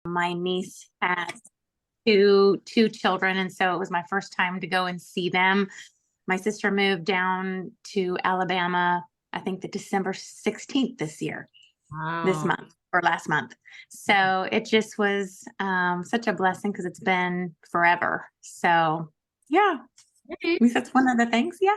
My niece has two children, and so it was my first time to go and see them. My sister moved down to Alabama, I think the December 16th this Wow. month or last month. So it just was such a blessing because it's been forever. So yeah, Hey, at least that's one of the things. Yeah.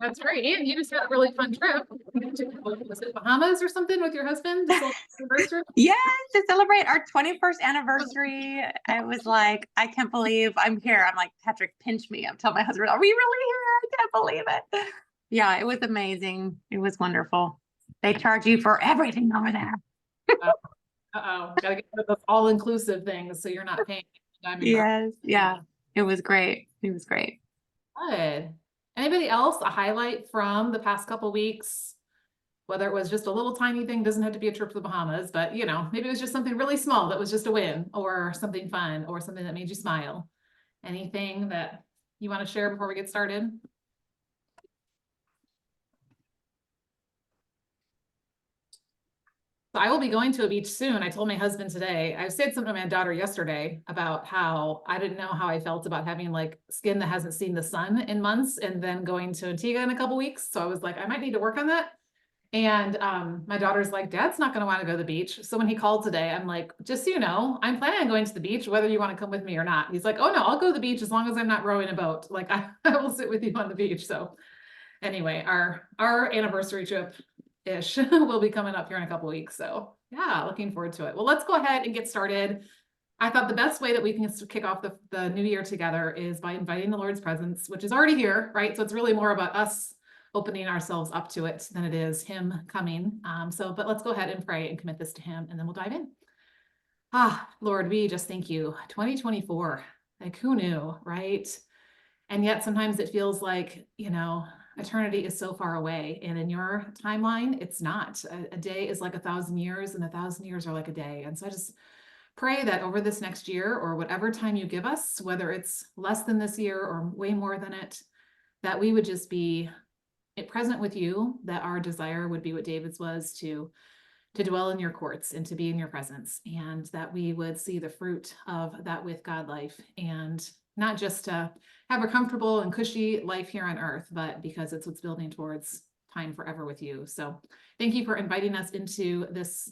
that's right. And you just had a really fun trip. Was it Bahamas or something with your husband to celebrate the anniversary? Yes, to celebrate our 21st anniversary. I was like, I can't believe I'm here. I'm like, Patrick, pinch me. I'm telling my husband, are we really here? I can't believe it. Yeah, it was amazing. It was wonderful. They charge you for everything over there. Uh-oh, gotta get rid of those all-inclusive things so you're not paying diamond bar. Yes. Yeah. It was great. It was great. Good. Anybody else a highlight from the past couple weeks? Whether it was just a little tiny thing, doesn't have to be a trip to the Bahamas, but maybe it was just something really small that was just a win, or something fun, or something that made you smile. Anything that you want to share before we get started? So I will be going to a beach soon. I told my husband today. I said something to my daughter yesterday about how I didn't know how I felt about having like skin that hasn't seen the sun in months and then going to Antigua in a couple weeks. So I was like, I might need to work on that. And my daughter's like, Dad's not going to want to go to the beach. So when he called today, I'm like, just so you know, I'm planning on going to the beach, whether you want to come with me or not. He's like, oh no, I'll go to the beach as long as I'm not rowing a boat. Like I will sit with you on the beach. So anyway, our anniversary trip ish will be coming up here in a couple weeks. So yeah, looking forward to it. Well, let's go ahead and get started. I thought the best way that we can kick off the new year together is by inviting the Lord's presence, which is already here, right? So it's really more about us opening ourselves up to it than it is him coming. But let's go ahead and pray and commit this to him, and then we'll dive in. Lord, we just thank you. 2024, like who knew, right? And yet sometimes it feels like, eternity is so far away. And in your timeline, it's not. A day is like 1,000 years, and 1,000 years are like a day. And so I just pray that over this next year, or whatever time you give us, whether it's less than this year or way more than it, that we would just be present with you, that our desire would be what David's was, to dwell in your courts and to be in your presence, and that we would see the fruit of that with God life, and not just to have a comfortable and cushy life here on earth, but because it's what's building towards time forever with you. So thank you for inviting us into this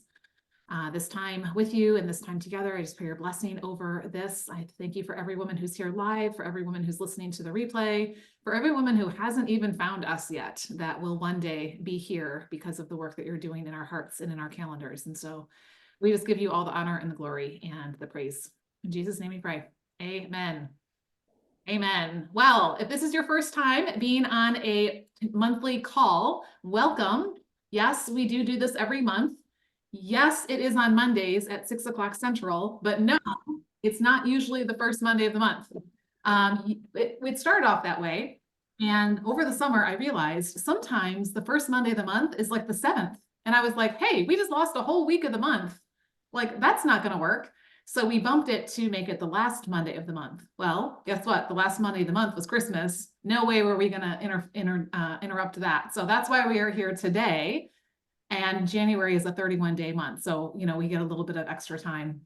time with you and this time together. I just pray your blessing over this. I thank you for every woman who's here live, for every woman who's listening to the replay, for every woman who hasn't even found us yet, that will one day be here because of the work that you're doing in our hearts and in our calendars. And so we just give you all the honor and the glory and the praise. In Jesus' name we pray. Amen. Amen. Well, if this is your first time being on a monthly call, welcome. Yes, we do this every month. Yes, it is on Mondays at 6 o'clock Central, but no, it's not usually the first Monday of the month. It started off that way. And over the summer, I realized sometimes the first Monday of the month is like the 7th. And I was like, hey, we just lost a whole week of the month. Like, that's not going to work. So we bumped it to make it the last Monday of the month. Well, guess what? The last Monday of the month was Christmas. No way were we going to interrupt that. So that's why we are here today. And January is a 31-day month. So, we get a little bit of extra time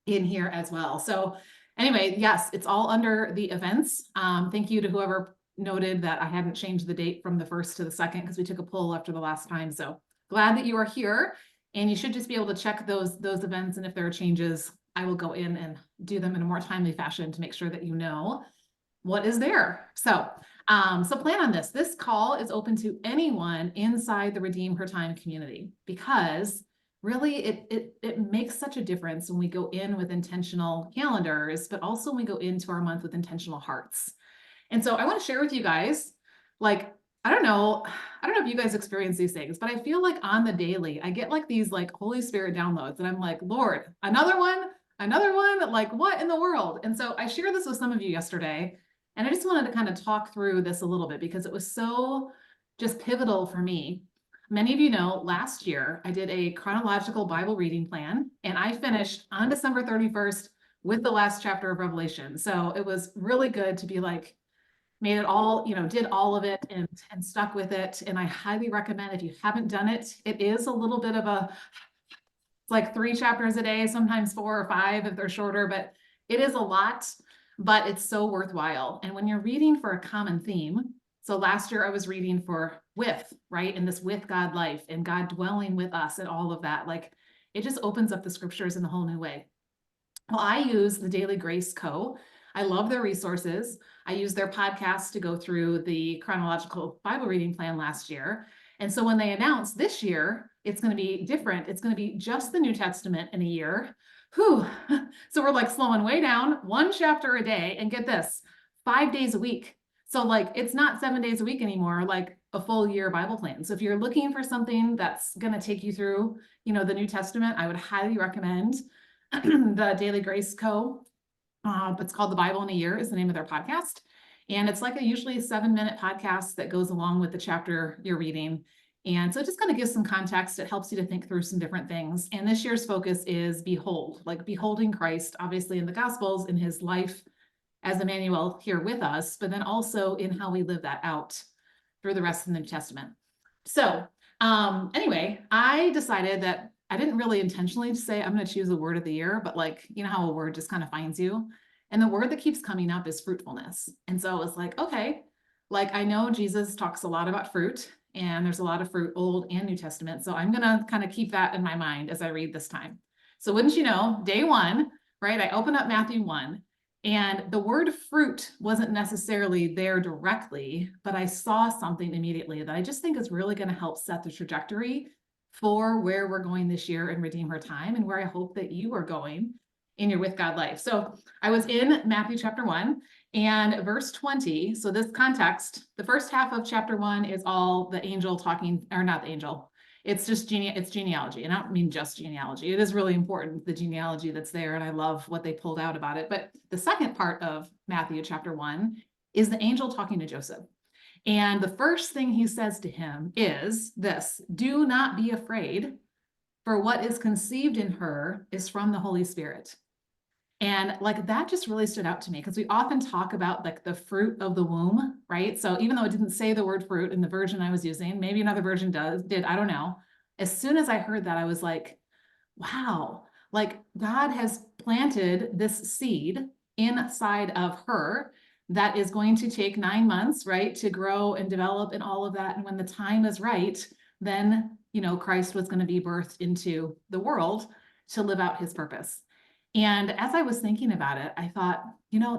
in here as well. So anyway, yes, it's all under the events. Thank you to whoever noted that I hadn't changed the date from the 1st to the 2nd, because we took a poll after the last time. So glad that you are here, and you should just be able to check those events. And if there are changes, I will go in and do them in a more timely fashion to make sure that you know what is there. So plan on this. This call is open to anyone inside the Redeem Her Time community, because really it makes such a difference when we go in with intentional calendars, but also when we go into our month with intentional hearts. And so I want to share with you guys, like, I don't know if you guys experience these things, but I feel like on the daily, I get like these like Holy Spirit downloads, and I'm like, Lord, another one, like what in the world? And so I shared this with some of you yesterday, and I just wanted to kind of talk through this a little bit because it was so just pivotal for me. Many of you know, last year I did a chronological Bible reading plan, and I finished on December 31st with the last chapter of Revelation. So it was really good to be like, made it all, did all of it and stuck with it. And I highly recommend, if you haven't done it, it is a little bit of a It's like 3 chapters a day, sometimes 4 or 5 if they're shorter, but it is a lot, but it's so worthwhile. And when you're reading for a common theme, so last year I was reading for with, right? And this with God life and God dwelling with us and all of that, like it just opens up the scriptures in a whole new way. Well, I use the Daily Grace Co. I love their resources. I use their podcast to go through the chronological Bible reading plan last year. And so when they announced this year, it's going to be different. It's going to be just the New Testament in a year. Whew. So we're like slowing way down, 1 chapter a day, and get this, 5 days a week. So like it's not 7 days a week anymore, like a full year Bible plan. So if you're looking for something that's going to take you through, the New Testament, I would highly recommend the Daily Grace Co. It's called The Bible in a Year is the name of their podcast. And it's like a usually 7-minute podcast that goes along with the chapter you're reading. And so it just kind of gives some context. It helps you to think through some different things. And this year's focus is behold, like beholding Christ, obviously in the Gospels, in his life as Emmanuel here with us, but then also in how we live that out through the rest of the New Testament. So anyway, I decided that I didn't really intentionally say I'm going to choose a word of the year, but like, you know how a word just kind of finds you. And the word that keeps coming up is fruitfulness. And so I was like, okay, like I know Jesus talks a lot about fruit and there's a lot of fruit, Old and New Testament. So I'm going to kind of keep that in my mind as I read this time. So wouldn't you know, day 1, right? I open up Matthew 1 and the word fruit wasn't necessarily there directly, but I saw something immediately that I just think is really going to help set the trajectory for where we're going this year in Redeem Her Time and where I hope that you are going in your with God life. So I was in Matthew chapter 1 and verse 20. So this context, the first half of chapter 1 is all the angel talking, or not the angel. It's just it's genealogy. And I don't mean just genealogy. It is really important, the genealogy that's there. And I love what they pulled out about it. But the second part of Matthew chapter 1 is the angel talking to Joseph. And the first thing he says to him is this: do not be afraid, for what is conceived in her is from the Holy Spirit. And like that just really stood out to me because we often talk about like the fruit of the womb, right? So even though it didn't say the word fruit in the version I was using, maybe another version did, I don't know. As soon as I heard that, I was like, wow, like God has planted this seed inside of her that is going to take 9 months, right, to grow and develop and all of that. And when the time is right, then, Christ was going to be birthed into the world to live out his purpose. And as I was thinking about it, I thought,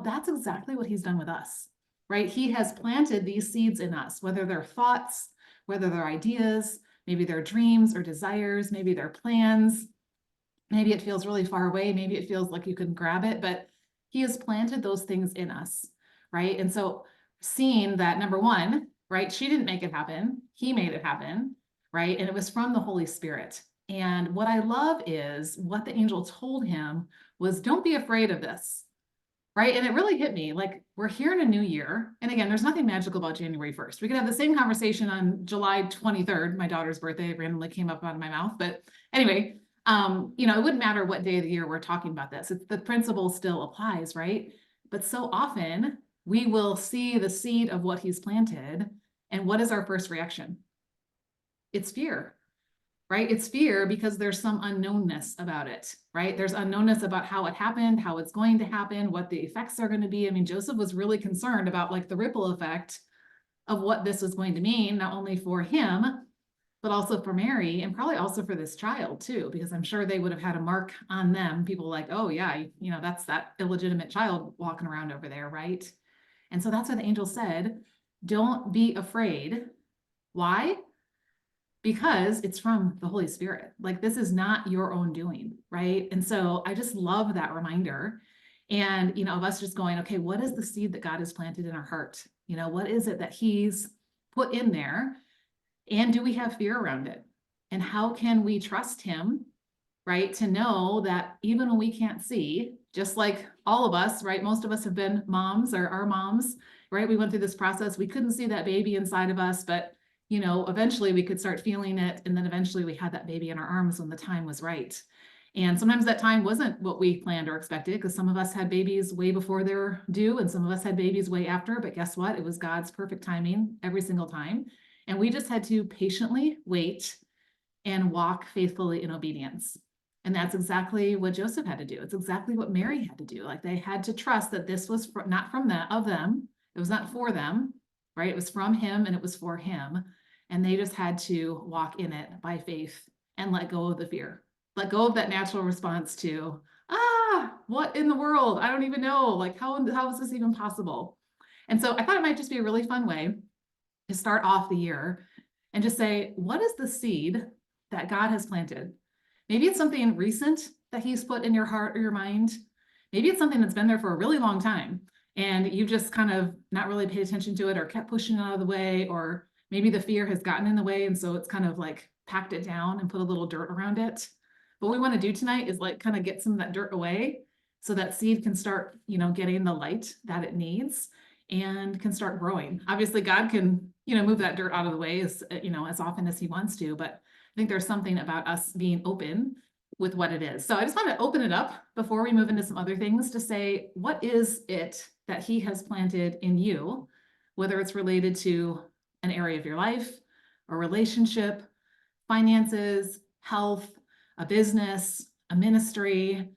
that's exactly what he's done with us, right? He has planted these seeds in us, whether they're thoughts, whether they're ideas, maybe they're dreams or desires, maybe they're plans. Maybe it feels really far away. Maybe it feels like you can grab it, but he has planted those things in us, right? And so seeing that, number 1, right, she didn't make it happen. He made it happen, right? And it was from the Holy Spirit. And what I love is what the angel told him was, don't be afraid of this, right? And it really hit me, like we're here in a new year. And again, there's nothing magical about January 1st. We could have the same conversation on July 23rd, my daughter's birthday, randomly came up out of my mouth. But anyway, it wouldn't matter what day of the year we're talking about this. The principle still applies, right? But so often we will see the seed of what he's planted. And what is our first reaction? It's fear, right? It's fear because there's some unknownness about it, right? There's unknownness about how it happened, how it's going to happen, what the effects are going to be. I mean, Joseph was really concerned about like the ripple effect of what this was going to mean, not only for him, but also for Mary and probably also for this child too, because I'm sure they would have had a mark on them. People like, oh yeah, that's that illegitimate child walking around over there, right? And so that's what the angel said, don't be afraid. Why? Because it's from the Holy Spirit. Like this is not your own doing, right? And so I just love that reminder. And, of us just going, okay, what is the seed that God has planted in our heart? What is it that he's put in there? And do we have fear around it? And how can we trust him, right? To know that even when we can't see, just like all of us, right? Most of us have been moms or are moms, right? We went through this process. We couldn't see that baby inside of us, but eventually we could start feeling it. And then eventually we had that baby in our arms when the time was right. And sometimes that time wasn't what we planned or expected, because some of us had babies way before they're due and some of us had babies way after. But guess what? It was God's perfect timing every single time. And we just had to patiently wait and walk faithfully in obedience. And that's exactly what Joseph had to do. It's exactly what Mary had to do. Like they had to trust that this was not from them, of them. It was not for them, right? It was from him and it was for him. And they just had to walk in it by faith and let go of the fear. Let go of that natural response to, what in the world? I don't even know. Like, how is this even possible? And so I thought it might just be a really fun way to start off the year and just say, what is the seed that God has planted? Maybe it's something recent that he's put in your heart or your mind. Maybe it's something that's been there for a really long time and you just kind of not really paid attention to it or kept pushing it out of the way, or maybe the fear has gotten in the way and so it's kind of like packed it down and put a little dirt around it. What we want to do tonight is like kind of get some of that dirt away so that seed can start, getting the light that it needs and can start growing. Obviously, God can, move that dirt out of the way as often as he wants to, but I think there's something about us being open with what it is. So I just want to open it up before we move into some other things to say, what is it that he has planted in you, whether it's related to an area of your life, a relationship, finances, health, a business, a ministry,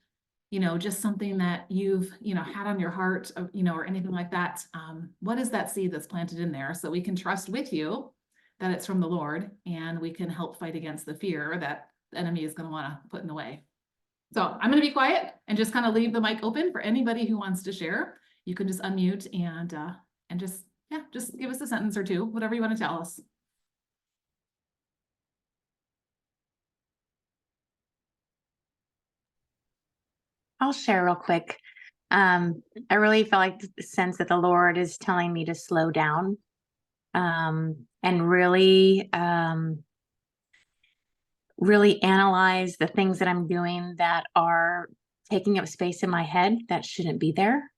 just something that you've, had on your heart, or anything like that. What is that seed that's planted in there so we can trust with you that it's from the Lord and we can help fight against the fear that the enemy is going to want to put in the way. So I'm going to be quiet and just kind of leave the mic open for anybody who wants to share. You can just unmute and just give us a sentence or two, whatever you want to tell us. I'll share real quick. I really feel like the sense that the Lord is telling me to slow down, and really analyze the things that I'm doing that are taking up space in my head that shouldn't be there.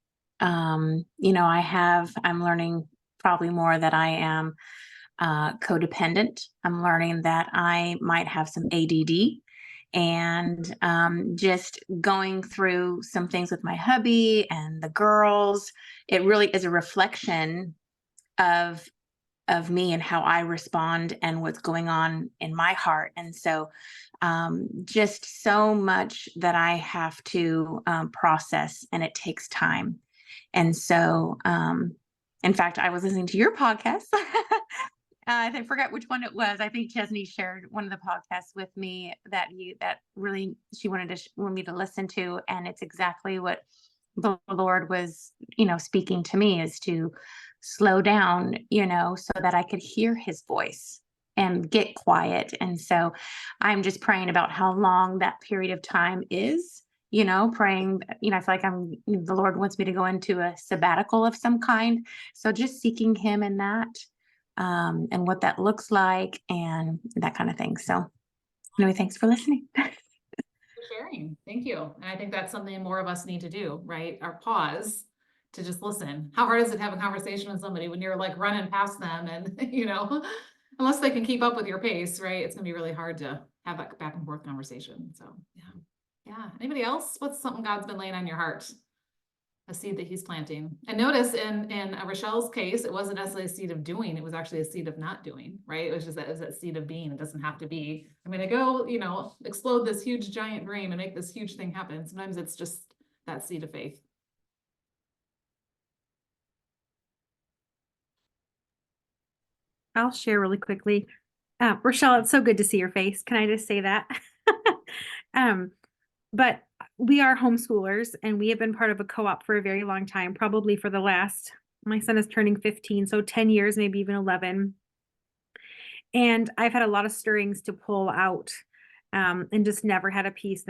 I'm learning probably more that I am codependent. I'm learning that I might have some ADD, and just going through some things with my hubby and the girls. It really is a reflection of me and how I respond and what's going on in my heart. And so just so much that I have to process, and it takes time. And so in fact, I was listening to your podcast. I forgot which one it was. I think Chesney shared one of the podcasts with me that really she wanted me to listen to, and it's exactly what the Lord was, speaking to me, is to slow down, so that I could hear his voice and get quiet. And so I'm just praying about how long that period of time is, praying, I feel like the Lord wants me to go into a sabbatical of some kind. So just seeking him in that, and what that looks like and that kind of thing. So anyway, thanks for listening. Sharing. Thank you. And I think that's something more of us need to do, right? Our pause to just listen. How hard is it to have a conversation with somebody when you're like running past them and, unless they can keep up with your pace, right? It's gonna be really hard to have that back and forth conversation. So yeah. Yeah. Anybody else? What's something God's been laying on your heart? A seed that he's planting. And notice in Rochelle's case, it wasn't necessarily a seed of doing, it was actually a seed of not doing, right? It was that seed of being. It doesn't have to be, I'm gonna go, explode this huge giant dream and make this huge thing happen. Sometimes it's just that seed of faith. I'll share really quickly. Rochelle, it's so good to see your face. Can I just say that? But we are homeschoolers and we have been part of a co-op for a very long time, probably for my son is turning 15, so 10 years, maybe even 11. And I've had a lot of stirrings to pull out, and just never had a peace.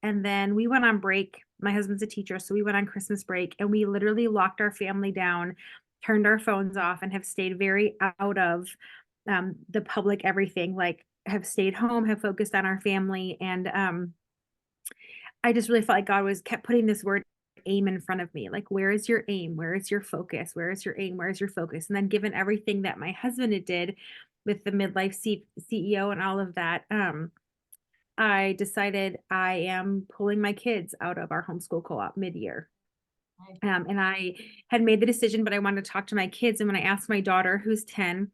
And then we went on break. My husband's a teacher, so we went on Christmas break and we literally locked our family down, turned our phones off, and have stayed very out of the public everything, like have stayed home, have focused on our family. And I just really felt like God kept putting this word aim in front of me. Like, where is your aim? Where is your focus? Where is your aim? Where is your focus? And then given everything that my husband did with the midlife CEO and all of that, I decided I am pulling my kids out of our homeschool co-op mid-year. And I had made the decision, but I wanted to talk to my kids. And when I asked my daughter, who's 10,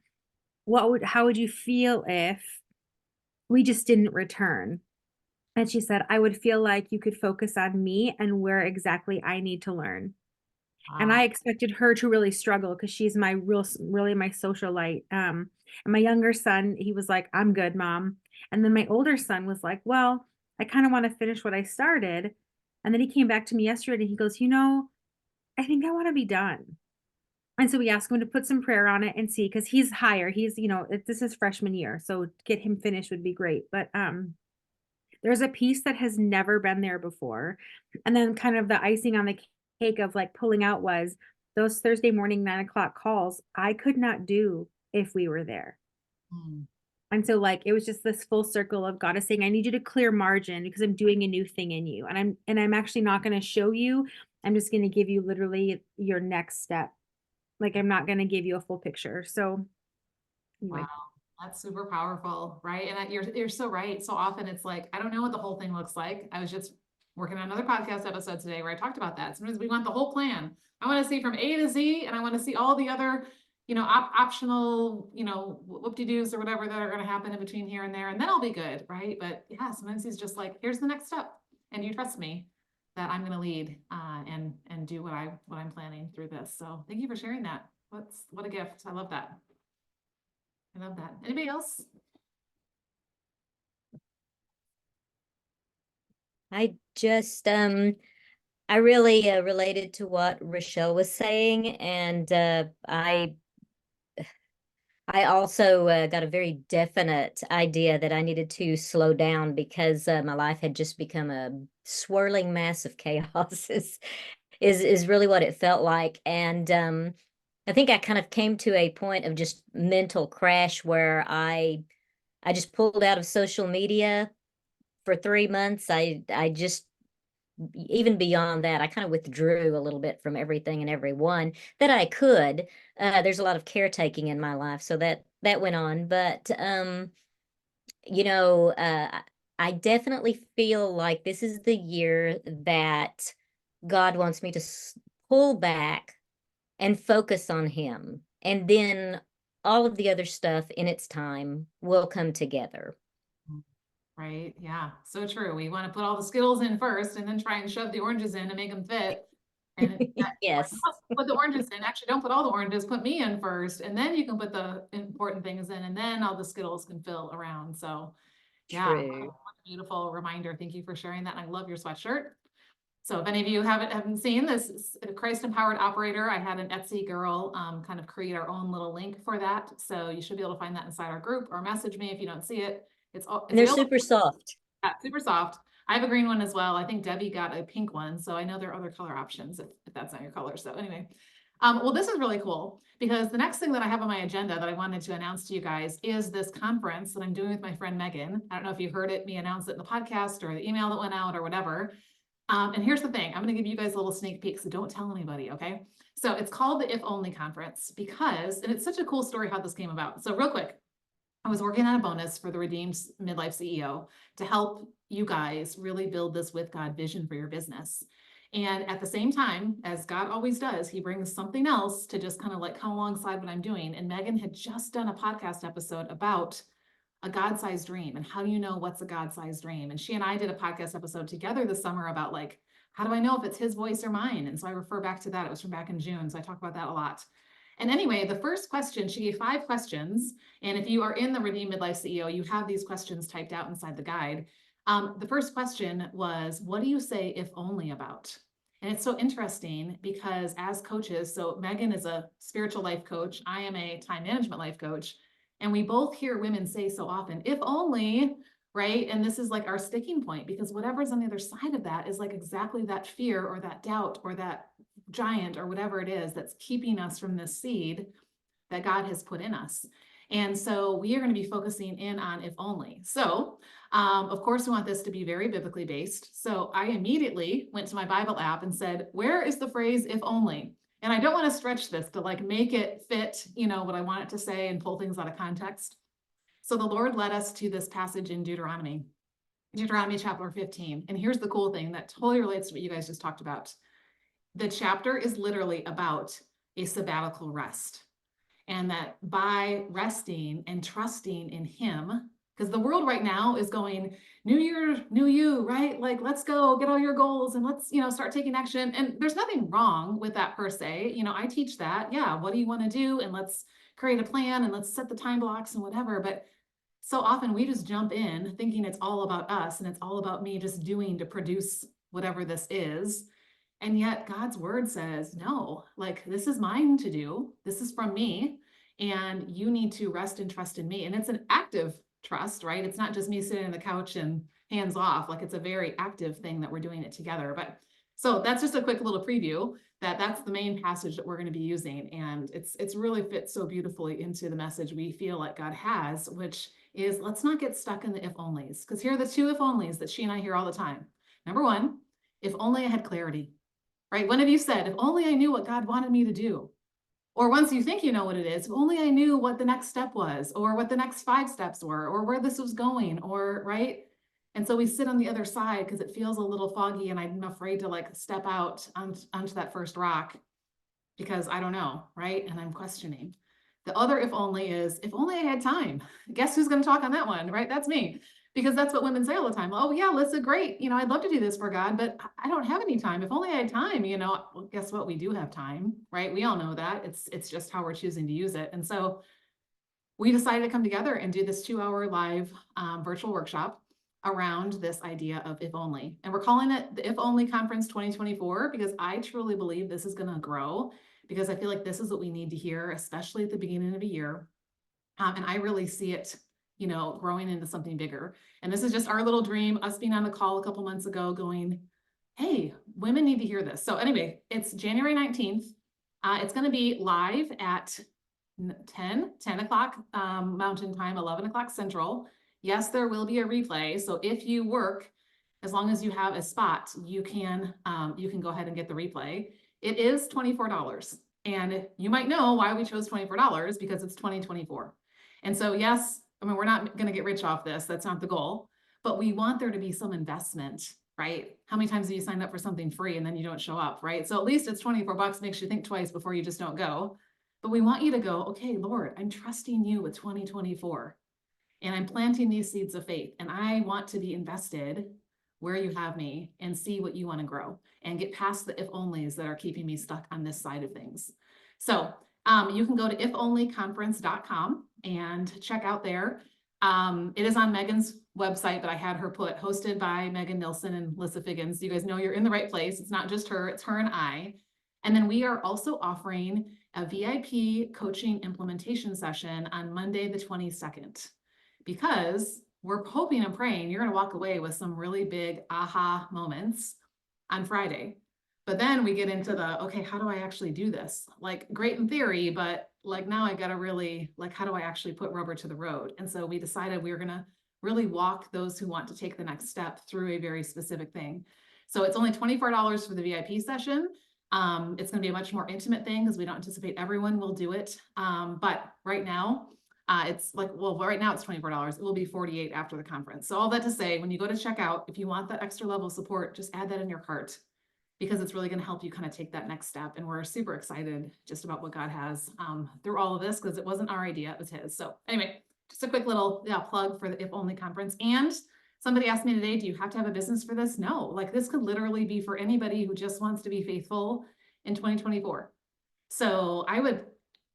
how would you feel if we just didn't return? And she said, I would feel like you could focus on me and where exactly I need to learn. And I Wow. expected her to really struggle because she's my really my social light. And my younger son, he was like, I'm good, mom. And then my older son was like, well, I kind of want to finish what I started. And then he came back to me yesterday and he goes, I think I want to be done. And so we asked him to put some prayer on it and see, because he's higher. He's, this is freshman year. So get him finished would be great. But there's a piece that has never been there before. And then kind of the icing on the cake of like pulling out was those Thursday morning 9 o'clock calls I could not do if we were there. Mm. And so like it was just this full circle of God is saying, I need you to clear margin because I'm doing a new thing in you. And I'm actually not going to show you. I'm just going to give you literally your next step. Like I'm not going to give you a full picture. So anyway. Wow. That's super powerful, right? And you're so right. So often it's like, I don't know what the whole thing looks like. I was just working on another podcast episode today where I talked about that. Sometimes we want the whole plan. I want to see from A to Z, and I want to see all the other, optional, whoop-de-doos or whatever that are going to happen in between here and there, and then I'll be good, right? But yeah, sometimes he's just like, here's the next step, and you trust me that I'm going to lead and do what I'm planning through this. So thank you for sharing that. What a gift. I love that. I love that. Anybody else? I just I really related to what Rochelle was saying, and I also got a very definite idea that I needed to slow down because my life had just become a swirling mass of chaos. Is really what it felt like, and I think I kind of came to a point of just mental crash where I just pulled out of social media for 3 months. I just, even beyond that, I kind of withdrew a little bit from everything and everyone that I could. There's a lot of caretaking in my life, so that went on. But you know, uh, I definitely feel like this is the year that God wants me to pull back and focus on Him, and then all of the other stuff in its time will come together. Right. Yeah. So true. We want to put all the Skittles in first and then try and shove the oranges in to make them fit. And Yes. put the oranges in. Actually, don't put all the oranges. Put me in first, and then you can put the important things in, and then all the Skittles can fill around. So, yeah, what True. a beautiful reminder. Thank you for sharing that. And I love your sweatshirt. So if any of you haven't seen this Christ Empowered Operator, I had an Etsy girl kind of create our own little link for that. So you should be able to find that inside our group, or message me if you don't see it. It's And they're available. super soft. Yeah, super soft. I have a green one as well. I think Debbie got a pink one, so I know there are other color options if that's not your color. So anyway, well, this is really cool because the next thing that I have on my agenda that I wanted to announce to you guys is this conference that I'm doing with my friend Megan. I don't know if you heard it, me announce it in the podcast or the email that went out or whatever. And here's the thing, I'm going to give you guys a little sneak peek, so don't tell anybody, okay? So it's called the If Only Conference because, and it's such a cool story how this came about. So real quick, I was working on a bonus for the Redeemed Midlife CEO to help you guys really build this with God vision for your business. And at the same time, as God always does, he brings something else to just kind of like come alongside what I'm doing. And Megan had just done a podcast episode about a God-sized dream and how do you know what's a God-sized dream? And she and I did a podcast episode together this summer about like, how do I know if it's his voice or mine? And so I refer back to that. It was from back in June. So I talk about that a lot. And anyway, the first question, she gave 5 questions. And if you are in the Redeemed Midlife CEO, you have these questions typed out inside the guide. The first question was, what do you say if only about? And it's so interesting because as coaches, so Megan is a spiritual life coach. I am a time management life coach. And we both hear women say so often, if only, right? And this is like our sticking point because whatever's on the other side of that is like exactly that fear or that doubt or that giant or whatever it is that's keeping us from this seed that God has put in us. And so we are going to be focusing in on if only. So of course, we want this to be very biblically based. So I immediately went to my Bible app and said, where is the phrase if only? And I don't want to stretch this to like make it fit, what I want it to say and pull things out of context. So the Lord led us to this passage in Deuteronomy chapter 15. And here's the cool thing that totally relates to what you guys just talked about. The chapter is literally about a sabbatical rest. And that by resting and trusting in him Because the world right now is going, new year, new you, right? Like, let's go get all your goals and let's, start taking action. And there's nothing wrong with that per se. I teach that. Yeah. What do you want to do? And let's create a plan and let's set the time blocks and whatever. But so often we just jump in thinking it's all about us and it's all about me just doing to produce whatever this is. And yet God's word says, no, like, this is mine to do. This is from me. And you need to rest and trust in me. And it's an active trust, right? It's not just me sitting on the couch and hands off. Like, it's a very active thing that we're doing it together. But so that's just a quick little preview that's the main passage that we're going to be using. And it's really fits so beautifully into the message we feel like God has, which is, let's not get stuck in the if onlys. Because here are the two if onlys that she and I hear all the time. Number one, if only I had clarity, right? When have you said, if only I knew what God wanted me to do? Or once you think you know what it is, if only I knew what the next step was, or what the next 5 steps were, or where this was going, or right? And so we sit on the other side because it feels a little foggy and I'm afraid to like step out onto that first rock because I don't know, right? And I'm questioning. The other if only is, if only I had time. Guess who's going to talk on that one, right? That's me. Because that's what women say all the time. Oh yeah, Lisa, great. I'd love to do this for God, but I don't have any time. If only I had time, well, guess what? We do have time, right? We all know that. It's just how we're choosing to use it. And so we decided to come together and do this 2-hour live virtual workshop around this idea of if only. And we're calling it the If Only Conference 2024, because I truly believe this is going to grow, because I feel like this is what we need to hear, especially at the beginning of a year. And I really see it, growing into something bigger. And this is just our little dream, us being on the call a couple months ago going, hey, women need to hear this. So anyway, it's January 19th. It's going to be live at 10 o'clock Mountain Time, 11 o'clock Central. Yes, there will be a replay. So if you work, as long as you have a spot, you can go ahead and get the replay. It is $24. And you might know why we chose $24, because it's 2024. And so, yes, we're not going to get rich off this. That's not the goal, but we want there to be some investment, right? How many times have you signed up for something free and then you don't show up, right? So at least it's $24, makes you think twice before you just don't go. But we want you to go, okay, Lord, I'm trusting you with 2024. And I'm planting these seeds of faith, and I want to be invested where you have me and see what you want to grow and get past the if onlys that are keeping me stuck on this side of things. So you can go to ifonlyconference.com and check out there. It is on Megan's website, but I had her put hosted by Megan Nilsson and Lissa Figgins. You guys know you're in the right place. It's not just her, it's her and I. And then we are also offering a VIP coaching implementation session on Monday, the 22nd. Because we're hoping and praying you're going to walk away with some really big aha moments on Friday. But then we get into the, okay, how do I actually do this? Like, great in theory, but like now I got to really, like, how do I actually put rubber to the road? And so we decided we were going to really walk those who want to take the next step through a very specific thing. So it's only $24 for the VIP session. It's going to be a much more intimate thing because we don't anticipate everyone will do it. But right now, it's like, well, right now it's $24. It will be $48 after the conference. So all that to say, when you go to checkout, if you want that extra level of support, just add that in your cart, because it's really going to help you kind of take that next step. And we're super excited just about what God has through all of this, because it wasn't our idea, it was his. So anyway, just a quick little plug for the If Only Conference. And somebody asked me today, do you have to have a business for this? No, like, this could literally be for anybody who just wants to be faithful in 2024. So I would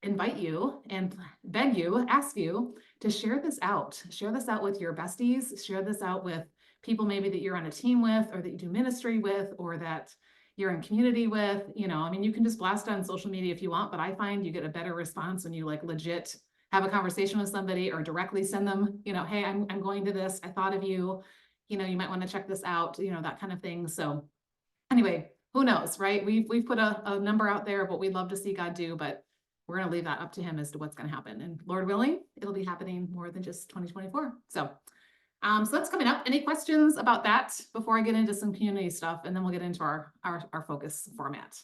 invite you and beg you, ask you to share this out. Share this out with your besties. Share this out with people maybe that you're on a team with, or that you do ministry with, or that you're in community with. You can just blast on social media if you want, but I find you get a better response when you like legit have a conversation with somebody, or directly send them, hey, I'm going to this. I thought of you. You might want to check this out, that kind of thing. So anyway, who knows, right? We've put a number out there of what we'd love to see God do, but we're going to leave that up to him as to what's going to happen. And Lord willing, it'll be happening more than just 2024. So that's coming up. Any questions about that before I get into some community stuff? And then we'll get into our focus format.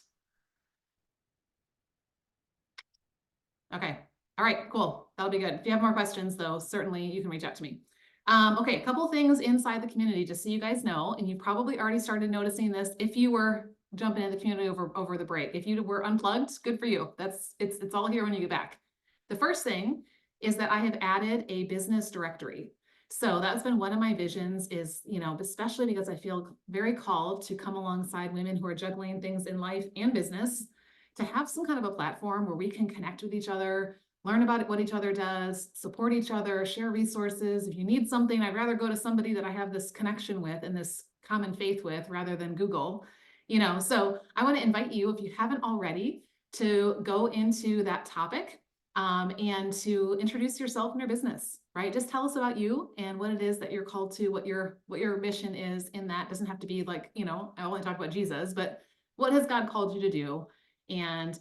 Okay. All right, cool. That'll be good. If you have more questions though, certainly you can reach out to me. Okay. A couple things inside the community, just so you guys know, and you probably already started noticing this if you were jumping in the community over the break. If you were unplugged, good for you. It's all here when you get back. The first thing is that I have added a business directory. So that's been one of my visions is, you know, especially because I feel very called to come alongside women who are juggling things in life and business, to have some kind of a platform where we can connect with each other, learn about what each other does, support each other, share resources. If you need something, I'd rather go to somebody that I have this connection with and this common faith with rather than Google, you know. So I want to invite you, if you haven't already, to go into that topic and to introduce yourself and your business, right? Just tell us about you and what it is that you're called to, what your mission is in that. Doesn't have to be like, you know, I only talk about Jesus, but what has God called you to do? And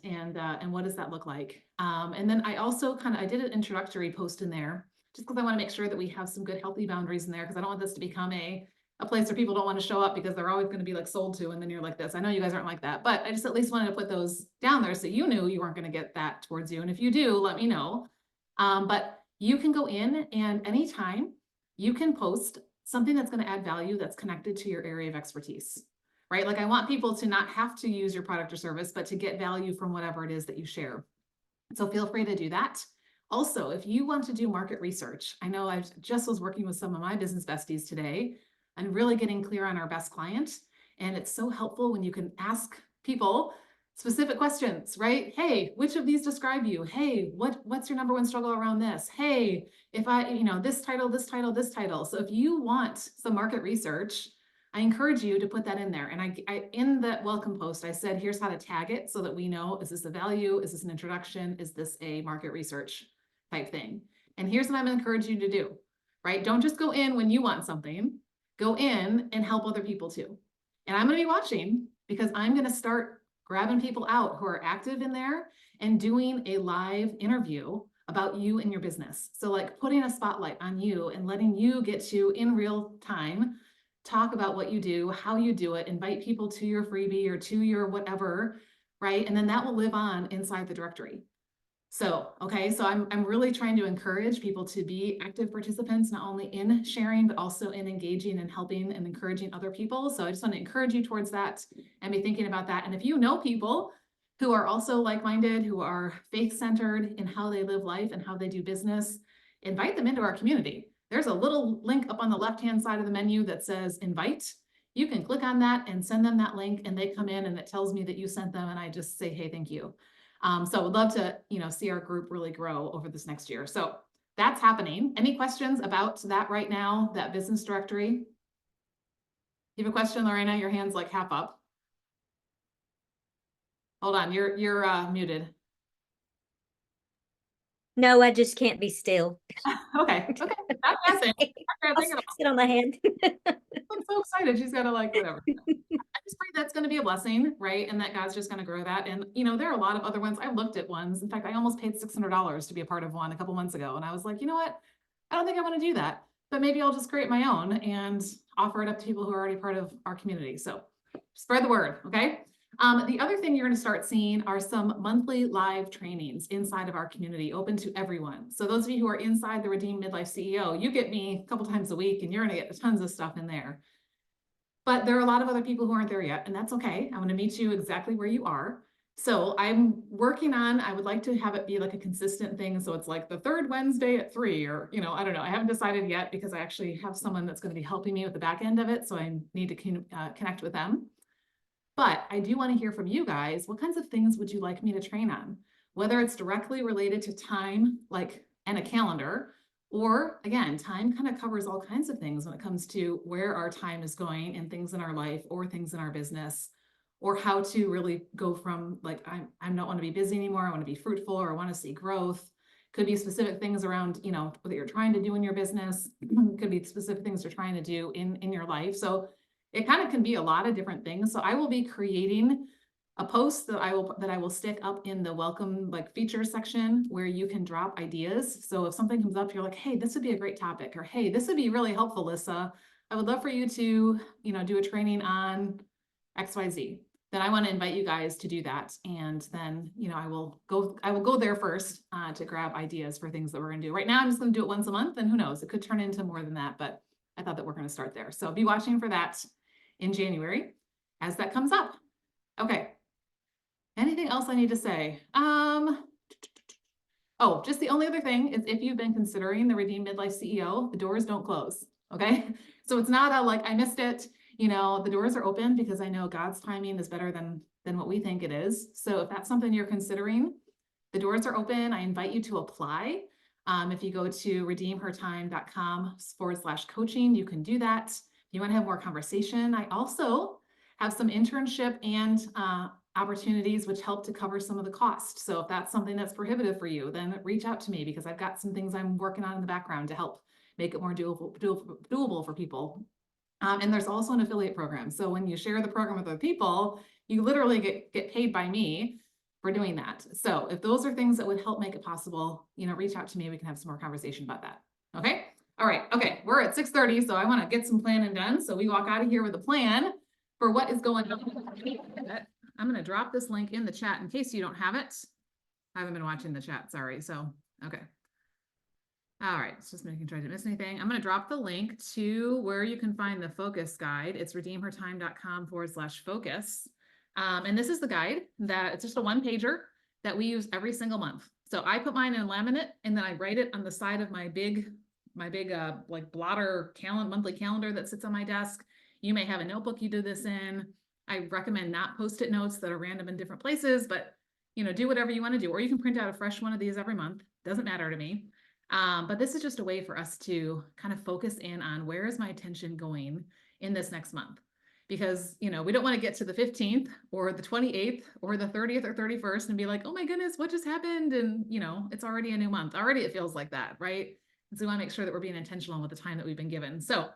what does that look like? And then I also I did an introductory post in there just because I want to make sure that we have some good healthy boundaries in there, because I don't want this to become a place where people don't want to show up because they're always going to be like sold to, and then you're like this. I know you guys aren't like that, but I just at least wanted to put those down there so you knew you weren't going to get that towards you. And if you do, let me know. But you can go in and anytime you can post something that's going to add value that's connected to your area of expertise, right? Like I want people to not have to use your product or service, but to get value from whatever it is that you share. So feel free to do that. Also, if you want to do market research, I know I just was working with some of my business besties today and really getting clear on our best client. And it's so helpful when you can ask people specific questions, right? Hey, which of these describe you? Hey, what's your number one struggle around this? Hey, if I, you know, this title, this title, this title. So if you want some market research, I encourage you to put that in there. And I in that welcome post, I said, here's how to tag it so that we know, is this a value? Is this an introduction? Is this a market research type thing? And here's what I'm gonna encourage you to do, right? Don't just go in when you want something, go in and help other people too. And I'm gonna be watching because I'm gonna start grabbing people out who are active in there and doing a live interview about you and your business. So like putting a spotlight on you and letting you get to, in real time, talk about what you do, how you do it, invite people to your freebie or to your whatever, right? And then that will live on inside the directory. So, okay, so I'm really trying to encourage people to be active participants, not only in sharing, but also in engaging and helping and encouraging other people. So I just want to encourage you towards that and be thinking about that. And if you know people who are also like-minded, who are faith-centered in how they live life and how they do business, invite them into our community. There's a little link up on the left-hand side of the menu that says invite. You can click on that and send them that link and they come in and it tells me that you sent them and I just say, hey, thank you. So would love to, you know, see our group really grow over this next year. So that's happening. Any questions about that right now, that business directory? You have a question, Lorena? Your hand's like half up. Hold on, you're muted. No, I just can't be still. Okay, not guessing. I'll sit on my hand. I'm so excited. She's got to like whatever. I just pray that's going to be a blessing, right? And that God's just going to grow that. And, you know, there are a lot of other ones. I looked at ones. In fact, I almost paid $600 to be a part of one a couple months ago. And I was like, you know what? I don't think I want to do that, but maybe I'll just create my own and offer it up to people who are already part of our community. So spread the word. Okay. The other thing you're going to start seeing are some monthly live trainings inside of our community, open to everyone. So those of you who are inside the Redeemed Midlife CEO, you get me a couple times a week and you're going to get tons of stuff in there. But there are a lot of other people who aren't there yet, and that's okay. I want to meet you exactly where you are. So I'm working on, I would like to have it be like a consistent thing. So it's like the third Wednesday at 3, or, you know, I don't know. I haven't decided yet because I actually have someone that's going to be helping me with the back end of it. So I need to connect with them. But I do want to hear from you guys. What kinds of things would you like me to train on? Whether it's directly related to time, like, and a calendar, or again, time kind of covers all kinds of things when it comes to where our time is going and things in our life or things in our business, or how to really go from like, I don't want to be busy anymore. I want to be fruitful, or I want to see growth. Could be specific things around, you know, what you're trying to do in your business. Could be specific things you're trying to do in your life. So it kind of can be a lot of different things. So I will be creating a post that I will stick up in the welcome like features section where you can drop ideas. So if something comes up, you're like, hey, this would be a great topic, or hey, this would be really helpful, Lissa. I would love for you to, you know, do a training on XYZ. Then I want to invite you guys to do that. And then, you know, I will go there first to grab ideas for things that we're going to do. Right now, I'm just going to do it once a month, and who knows, it could turn into more than that, but I thought that we're going to start there. So be watching for that in January as that comes up. Okay. Anything else I need to say? Oh, just the only other thing is if you've been considering the Redeem Midlife CEO, the doors don't close, okay? So it's not a like, I missed it, the doors are open because I know God's timing is better than what we think it is. So if that's something you're considering, the doors are open. I invite you to apply. If you go to redeemhertime.com/coaching, you can do that. If you want to have more conversation, I also have some internship and opportunities which help to cover some of the cost. So if that's something that's prohibitive for you, then reach out to me because I've got some things I'm working on in the background to help make it more doable for people. And there's also an affiliate program. So when you share the program with other people, you literally get paid by me for doing that. So if those are things that would help make it possible, reach out to me. We can have some more conversation about that. Okay. All right. Okay. We're at 6:30. So I want to get some planning done. So we walk out of here with a plan for what is going on. I'm going to drop this link in the chat in case you don't have it. I haven't been watching the chat. Sorry. So, okay. All right, it's just making sure I didn't miss anything. I'm going to drop the link to where you can find the focus guide. It's redeemhertime.com/focus. And this is the guide that it's just a one pager that we use every single month. So I put mine in laminate and then I write it on the side of my big like blotter monthly calendar that sits on my desk. You may have a notebook you do this in. I recommend not Post-it notes that are random in different places, but do whatever you want to do, or you can print out a fresh one of these every month. Doesn't matter to me. But this is just a way for us to kind of focus in on where is my attention going in this next month? Because, we don't want to get to the 15th or the 28th or the 30th or 31st and be like, oh my goodness, what just happened? And, it's already a new month. Already it feels like that, right? And so we want to make sure that we're being intentional with the time that we've been given. So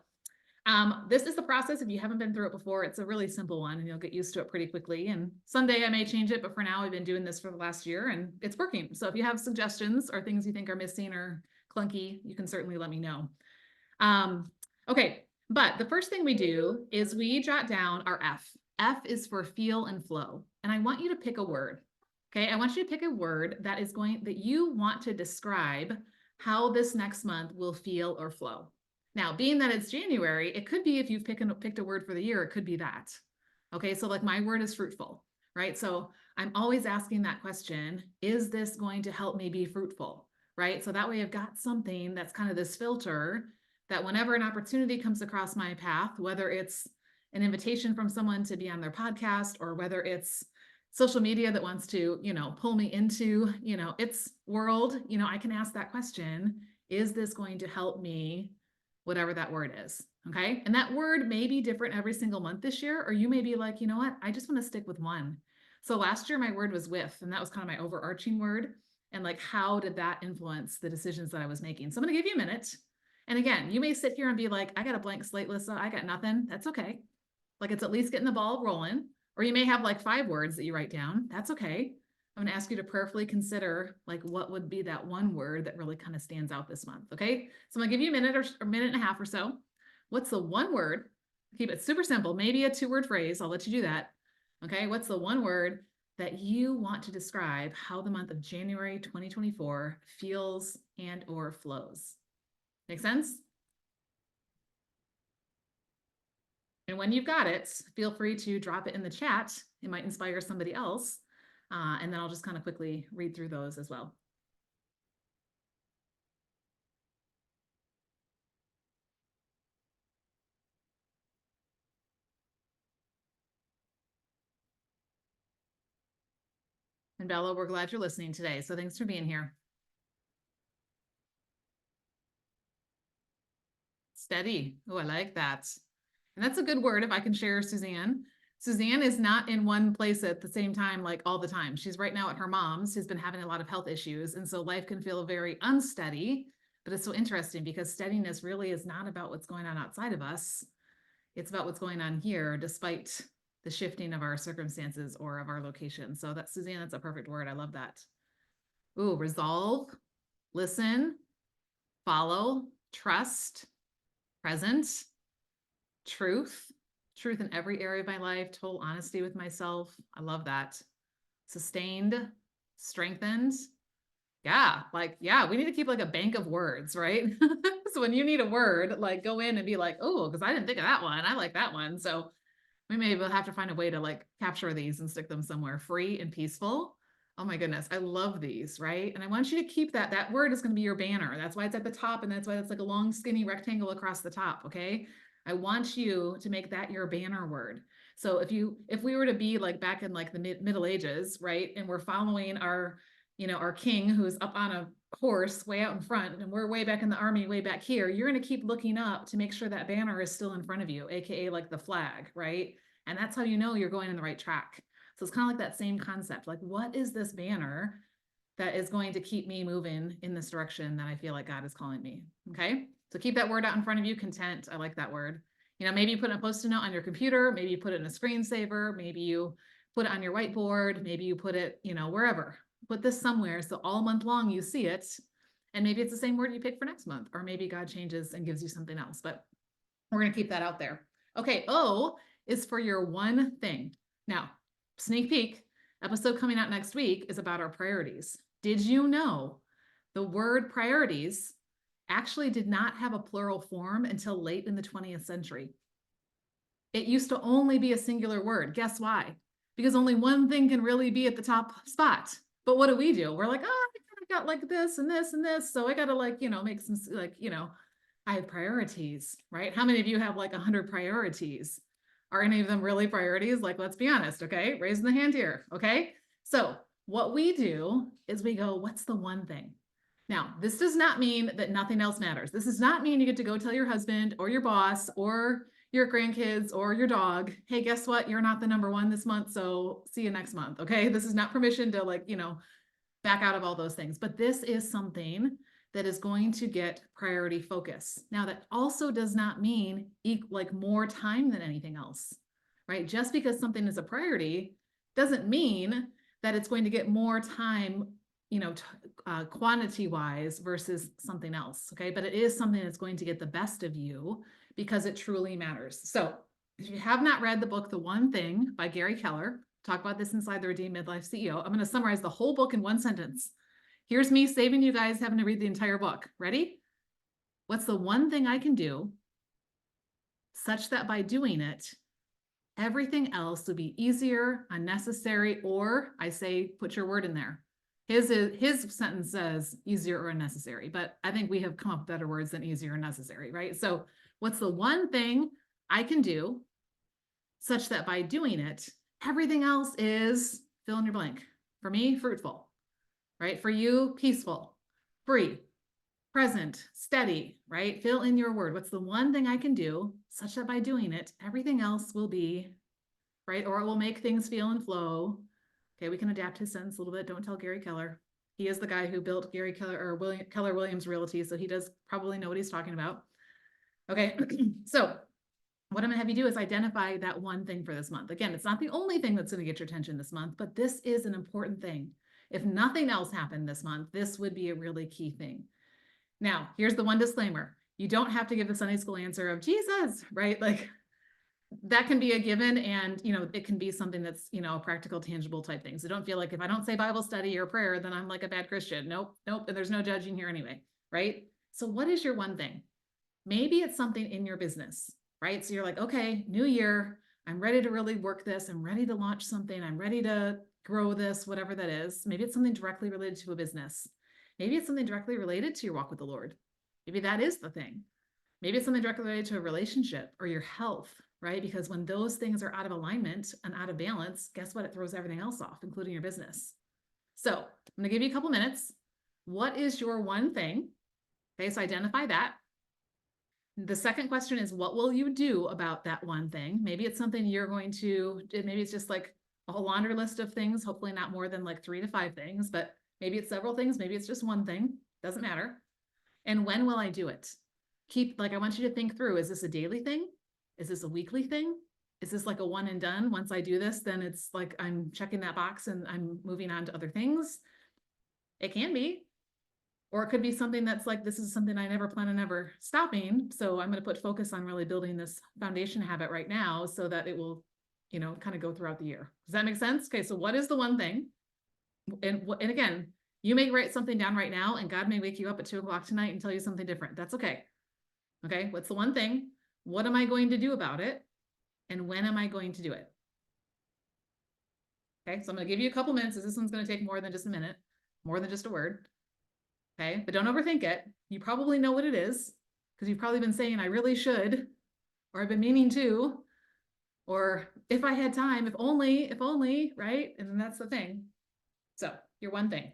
this is the process. If you haven't been through it before, it's a really simple one and you'll get used to it pretty quickly. And someday I may change it, but for now, I've been doing this for the last year and it's working. So if you have suggestions or things you think are missing or clunky, you can certainly let me know. Okay, but the first thing we do is we jot down our F. F is for feel and flow. And I want you to pick a word. Okay, I want you to pick a word that you want to describe how this next month will feel or flow. Now, being that it's January, it could be if you've picked a word for the year, it could be that. Okay, so like my word is fruitful, right? So I'm always asking that question, is this going to help me be fruitful, right? So that way I've got something that's kind of this filter that whenever an opportunity comes across my path, whether it's an invitation from someone to be on their podcast or whether it's social media that wants to, pull me into, its world, I can ask that question, is this going to help me? Whatever that word is. Okay. And that word may be different every single month this year, or you may be like, you know what? I just want to stick with one. So last year my word was with, and that was kind of my overarching word. And like, how did that influence the decisions that I was making? So I'm going to give you a minute. And again, you may sit here and be like, I got a blank slate, Lisa. I got nothing. That's okay. Like it's at least getting the ball rolling. Or you may have like 5 words that you write down. That's okay. I'm going to ask you to prayerfully consider like what would be that one word that really kind of stands out this month. Okay. So I'm going to give you a minute or a minute and a half or so. What's the one word? Keep it super simple. Maybe a 2-word phrase. I'll let you do that. Okay. What's the one word that you want to describe how the month of January 2024 feels and or flows? Make sense? And when you've got it, feel free to drop it in the chat. It might inspire somebody else. And then I'll just kind of quickly read through those as well. And Bella, we're glad you're listening today. So thanks for being here. Steady. Oh, I like that. And that's a good word if I can share Suzanne. Suzanne is not in one place at the same time, like all the time. She's right now at her mom's, who's been having a lot of health issues. And so life can feel very unsteady, but it's so interesting because steadiness really is not about what's going on outside of us. It's about what's going on here, despite the shifting of our circumstances or of our location. So that's Suzanne, that's a perfect word. I love that. Ooh, resolve, listen, follow, trust, present, truth in every area of my life, total honesty with myself. I love that. Sustained, strengthened. Yeah, we need to keep like a bank of words, right? So when you need a word, like go in and be like, oh, because I didn't think of that one. I like that one. So we may have to find a way to like capture these and stick them somewhere. Free and peaceful. Oh my goodness, I love these, right? And I want you to keep that. That word is going to be your banner. That's why it's at the top, and that's why it's like a long, skinny rectangle across the top, okay? I want you to make that your banner word. So if we were to be like back in like the Middle Ages, right? And we're following our, our king who's up on a horse way out in front, and we're way back in the army, way back here, you're going to keep looking up to make sure that banner is still in front of you, AKA like the flag, right? And that's how you know you're going in the right track. So it's kind of like that same concept. Like, what is this banner that is going to keep me moving in this direction that I feel like God is calling me? Okay. So keep that word out in front of you, content. I like that word. Maybe you put a Post-it note on your computer, maybe you put it in a screensaver, maybe you put it on your whiteboard, maybe you put it, wherever. Put this somewhere so all month long you see it. And maybe it's the same word you pick for next month, or maybe God changes and gives you something else, but we're going to keep that out there. Okay. O is for your one thing. Now, sneak peek, episode coming out next week is about our priorities. Did you know the word priorities actually did not have a plural form until late in the 20th century? It used to only be a singular word. Guess why? Because only one thing can really be at the top spot. But what do? We're like, oh, I got like this and this and this. So I got to make some I have priorities, right? How many of you have like 100 priorities? Are any of them really priorities? Like, let's be honest, okay? Raising the hand here, okay? So what we do is we go, what's the one thing? Now, this does not mean that nothing else matters. This does not mean you get to go tell your husband or your boss or your grandkids or your dog, hey, guess what? You're not the number one this month, so see you next month, okay? This is not permission to back out of all those things. But this is something that is going to get priority focus. Now, that also does not mean more time than anything else, right? Just because something is a priority doesn't mean that it's going to get more time, quantity wise versus something else, okay? But it is something that's going to get the best of you because it truly matters. So if you have not read the book, The One Thing by Gary Keller, talk about this inside the Redeemed Midlife CEO. I'm going to summarize the whole book in one sentence. Here's me saving you guys having to read the entire book. Ready? What's the one thing I can do such that by doing it, everything else will be easier, unnecessary, or I say, put your word in there. His sentence says easier or unnecessary, but I think we have come up with better words than easier or necessary, right? So what's the one thing I can do such that by doing it, everything else is fill in your blank. For me, fruitful. Right? For you, peaceful, free, present, steady, right? Fill in your word. What's the one thing I can do such that by doing it, everything else will be, right? Or it will make things feel and flow. Okay, we can adapt his sentence a little bit. Don't tell Gary Keller. He is the guy who built Gary Keller or Keller Williams Realty, so he does probably know what he's talking about. Okay, so what I'm gonna have you do is identify that one thing for this month. Again, it's not the only thing that's gonna get your attention this month, but this is an important thing. If nothing else happened this month, this would be a really key thing. Now, here's the one disclaimer. You don't have to give the Sunday school answer of Jesus, right? Like that can be a given, and it can be something that's a practical, tangible type thing. So don't feel like if I don't say Bible study or prayer, then I'm like a bad Christian. Nope. And there's no judging here anyway, right? So what is your one thing? Maybe it's something in your business, right? So you're like, okay, new year, I'm ready to really work this. I'm ready to launch something. I'm ready to grow this, whatever that is. Maybe it's something directly related to a business. Maybe it's something directly related to your walk with the Lord. Maybe that is the thing. Maybe it's something directly related to a relationship or your health, right? Because when those things are out of alignment and out of balance, guess what? It throws everything else off, including your business. So I'm going to give you a couple minutes. What is your one thing? Okay, so identify that. The second question is, what will you do about that one thing? Maybe it's something you're going to, maybe it's just like a whole laundry list of things, hopefully not more than like 3 to 5 things, but maybe it's several things, maybe it's just one thing, doesn't matter. And when will I do it? I want you to think through, is this a daily thing? Is this a weekly thing? Is this like a one and done? Once I do this, then it's like I'm checking that box and I'm moving on to other things. It can be. Or it could be something that's like, this is something I never plan on ever stopping. So I'm going to put focus on really building this foundation habit right now so that it will, kind of go throughout the year. Does that make sense? Okay. So what is the one thing? And again, you may write something down right now and God may wake you up at 2:00 tonight and tell you something different. That's okay. Okay. What's the one thing? What am I going to do about it? And when am I going to do it? Okay, so I'm gonna give you a couple minutes, as this one's gonna take more than just a minute, more than just a word. Okay, but don't overthink it. You probably know what it is, because you've probably been saying, I really should, or I've been meaning to, or if I had time, if only, right? And then that's the thing. So, your one thing.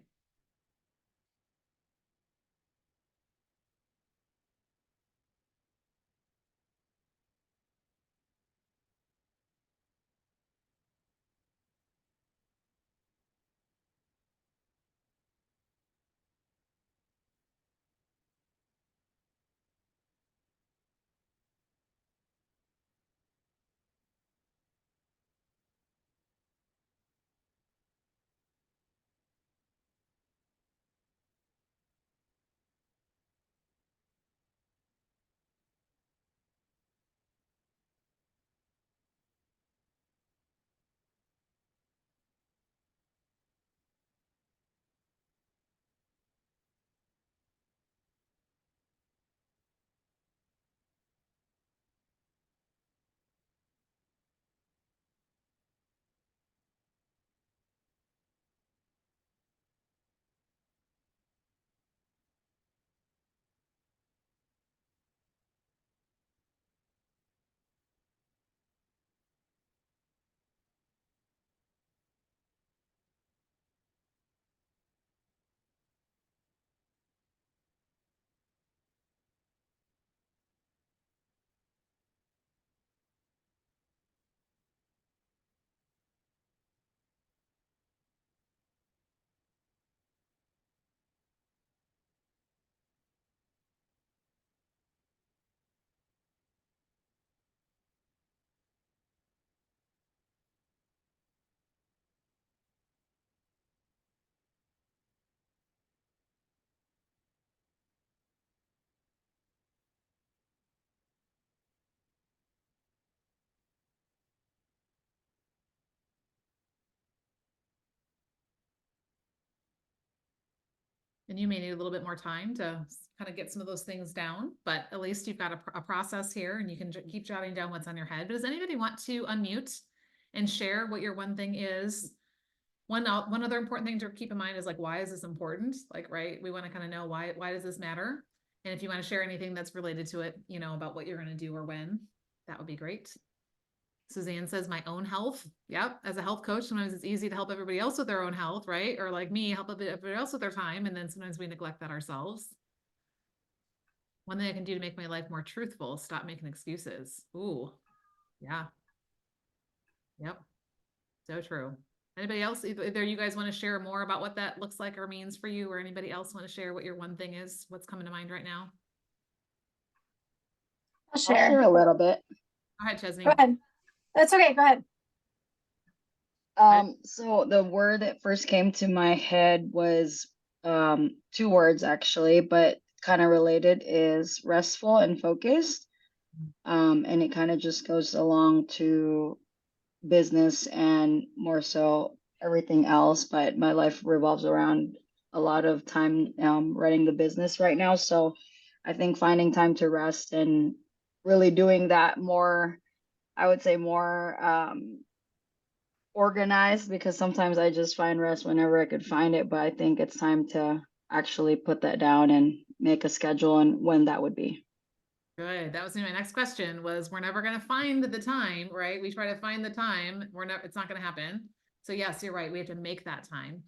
And you may need a little bit more time to kind of get some of those things down, but at least you've got a process here and you can keep jotting down what's on your head. But does anybody want to unmute and share what your one thing is? One other important thing to keep in mind is like, why is this important? Like, right, we want to kind of know why does this matter? And if you want to share anything that's related to it, you know, about what you're going to do or when, that would be great. Suzanne says my own health. Yep. As a health coach, sometimes it's easy to help everybody else with their own health, right? Or like me, help everybody else with their time. And then sometimes we neglect that ourselves. One thing I can do to make my life more truthful, stop making excuses. Ooh, yeah. Yep. So true. Anybody else, either you guys want to share more about what that looks like or means for you, or anybody else want to share what your one thing is? What's coming to mind right now? I'll share. a little bit. Go ahead, Chesney. Go ahead. That's okay. Go ahead. So the word that first came to my head was two words actually, but kind of related, is restful and focused. And it kind of just goes along to business and more so everything else, but my life revolves around a lot of time running the business right now. So I think finding time to rest and really doing that more, I would say more organized, because sometimes I just find rest whenever I could find it, but I think it's time to actually put that down and make a schedule and when that would be. Good. That was my next question was we're never going to find the time, right? We try to find the time. It's not going to happen. So yes, you're right. We have to make that time.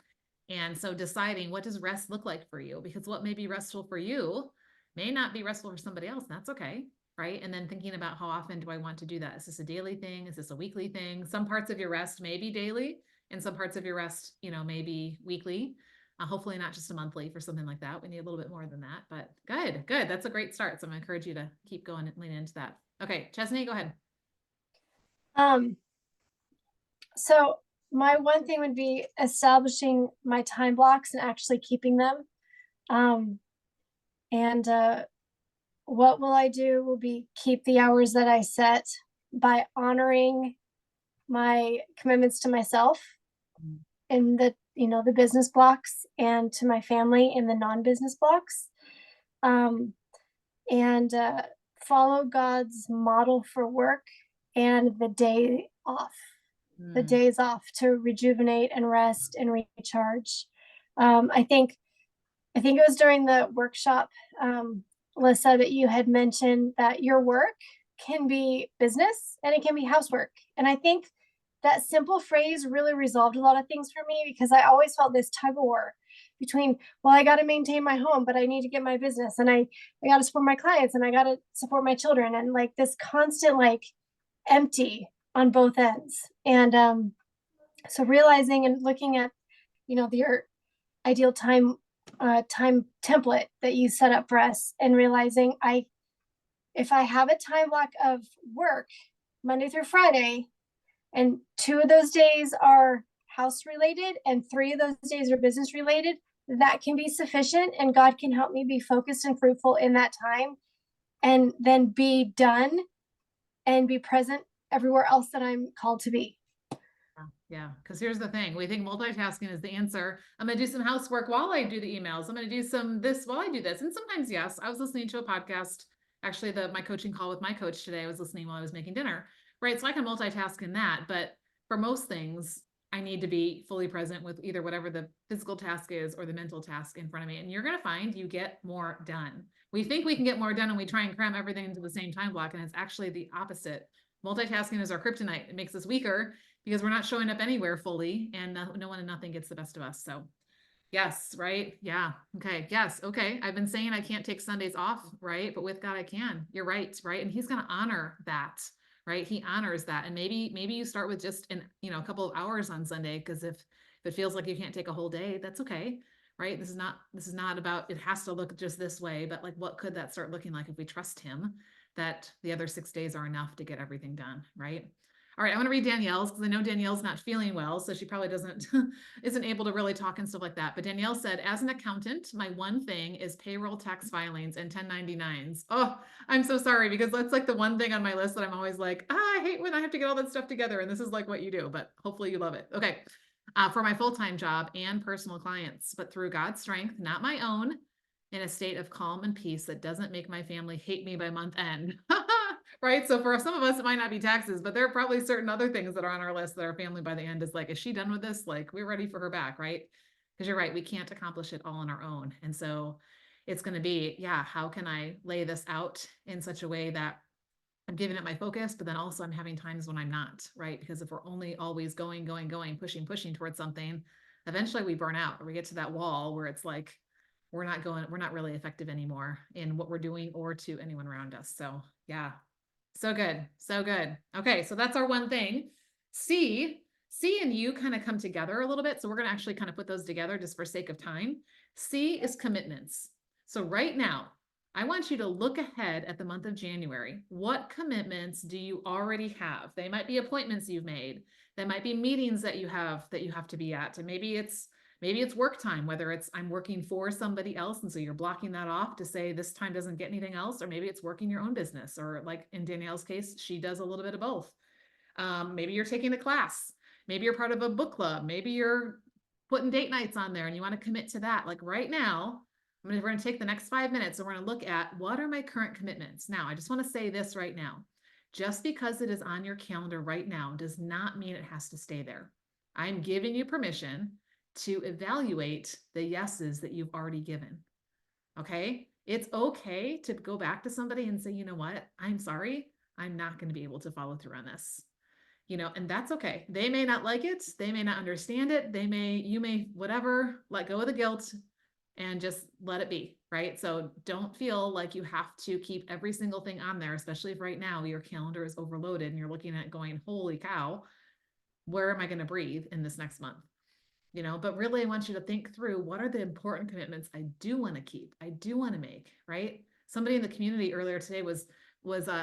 And so deciding what does rest look like for you, because what may be restful for you may not be restful for somebody else. And that's okay. Right. And then thinking about how often do I want to do that? Is this a daily thing? Is this a weekly thing? Some parts of your rest may be daily and some parts of your rest, you know, maybe weekly. Hopefully not just a monthly for something like that. We need a little bit more than that, but good. That's a great start. So I'm gonna encourage you to keep going and lean into that. Okay, Chesney, go ahead. So my one thing would be establishing my time blocks and actually keeping them. What will I do will be keep the hours that I set by honoring my commitments to myself in the, you know, the business blocks, and to my family in the non-business blocks. Follow God's model for work and the day off. the days off to rejuvenate and rest and recharge. I think it was during the workshop, Alyssa, that you had mentioned that your work can be business and it can be housework. And I think that simple phrase really resolved a lot of things for me, because I always felt this tug of war between, well, I got to maintain my home, but I need to get my business, and I got to support my clients, and I got to support my children, and like this constant like empty on both ends. And so realizing and looking at, your ideal time template that you set up for us, and realizing if I have a time block of work Monday through Friday, and 2 of those days are house related and 3 of those days are business related, that can be sufficient, and God can help me be focused and fruitful in that time, and then be done and be present everywhere else that I'm called to be. Yeah, because here's the thing. We think multitasking is the answer. I'm going to do some housework while I do the emails. I'm going to do some this while I do this. And sometimes, yes, I was listening to a podcast, actually my coaching call with my coach today, I was listening while I was making dinner, right? So I can multitask in that. But for most things, I need to be fully present with either whatever the physical task is or the mental task in front of me. And you're going to find you get more done. We think we can get more done and we try and cram everything into the same time block. And it's actually the opposite. Multitasking is our kryptonite. It makes us weaker because we're not showing up anywhere fully, and no one and nothing gets the best of us. So yes, right? Yeah. Okay. Yes. Okay. I've been saying I can't take Sundays off, right? But with God, I can. You're right. Right. And he's going to honor that, right? He honors that. And maybe you start with just a couple of hours on Sunday, because if it feels like you can't take a whole day, that's okay. Right. This is not about, it has to look just this way, but like, what could that start looking like if we trust him that the other 6 days are enough to get everything done, right? All right, I want to read Danielle's because I know Danielle's not feeling well, so she probably isn't able to really talk and stuff like that. But Danielle said, as an accountant, my one thing is payroll tax filings and 1099s. Oh, I'm so sorry, because that's like the one thing on my list that I'm always like, I hate when I have to get all that stuff together, and this is like what you do, but hopefully you love it. Okay, for my full-time job and personal clients, but through God's strength, not my own, in a state of calm and peace that doesn't make my family hate me by month end. Right? So for some of us, it might not be taxes, but there are probably certain other things that are on our list that our family by the end is like, is she done with this? Like, we're ready for her back, right? Because you're right, we can't accomplish it all on our own. And so it's going to be, yeah, how can I lay this out in such a way that I'm giving it my focus, but then also I'm having times when I'm not, right? Because if we're only always going, pushing towards something, eventually we burn out, or we get to that wall where it's like, we're not really effective anymore in what we're doing or to anyone around us. So yeah. So good. So good. Okay. So that's our one thing. C and U kind of come together a little bit. So we're going to actually kind of put those together just for sake of time. C is commitments. So right now, I want you to look ahead at the month of January. What commitments do you already have? They might be appointments you've made. They might be meetings that you have to be at. And maybe it's work time, whether it's I'm working for somebody else, and so you're blocking that off to say this time doesn't get anything else, or maybe it's working your own business, or like in Danielle's case, she does a little bit of both. Maybe you're taking a class, maybe you're part of a book club, maybe you're putting date nights on there and you want to commit to that. Like right now, we're going to take the next 5 minutes and we're going to look at what are my current commitments. Now, I just want to say this right now. Just because it is on your calendar right now does not mean it has to stay there. I'm giving you permission to evaluate the yeses that you've already given. Okay. It's okay to go back to somebody and say, you know what? I'm sorry. I'm not going to be able to follow through on this, and that's okay. They may not like it. They may not understand it. You may, whatever, let go of the guilt and just let it be. Right. So don't feel like you have to keep every single thing on there, especially if right now your calendar is overloaded and you're looking at it going, holy cow, where am I going to breathe in this next month? But really I want you to think through what are the important commitments I do want to keep, I do want to make, right? Somebody in the community earlier today was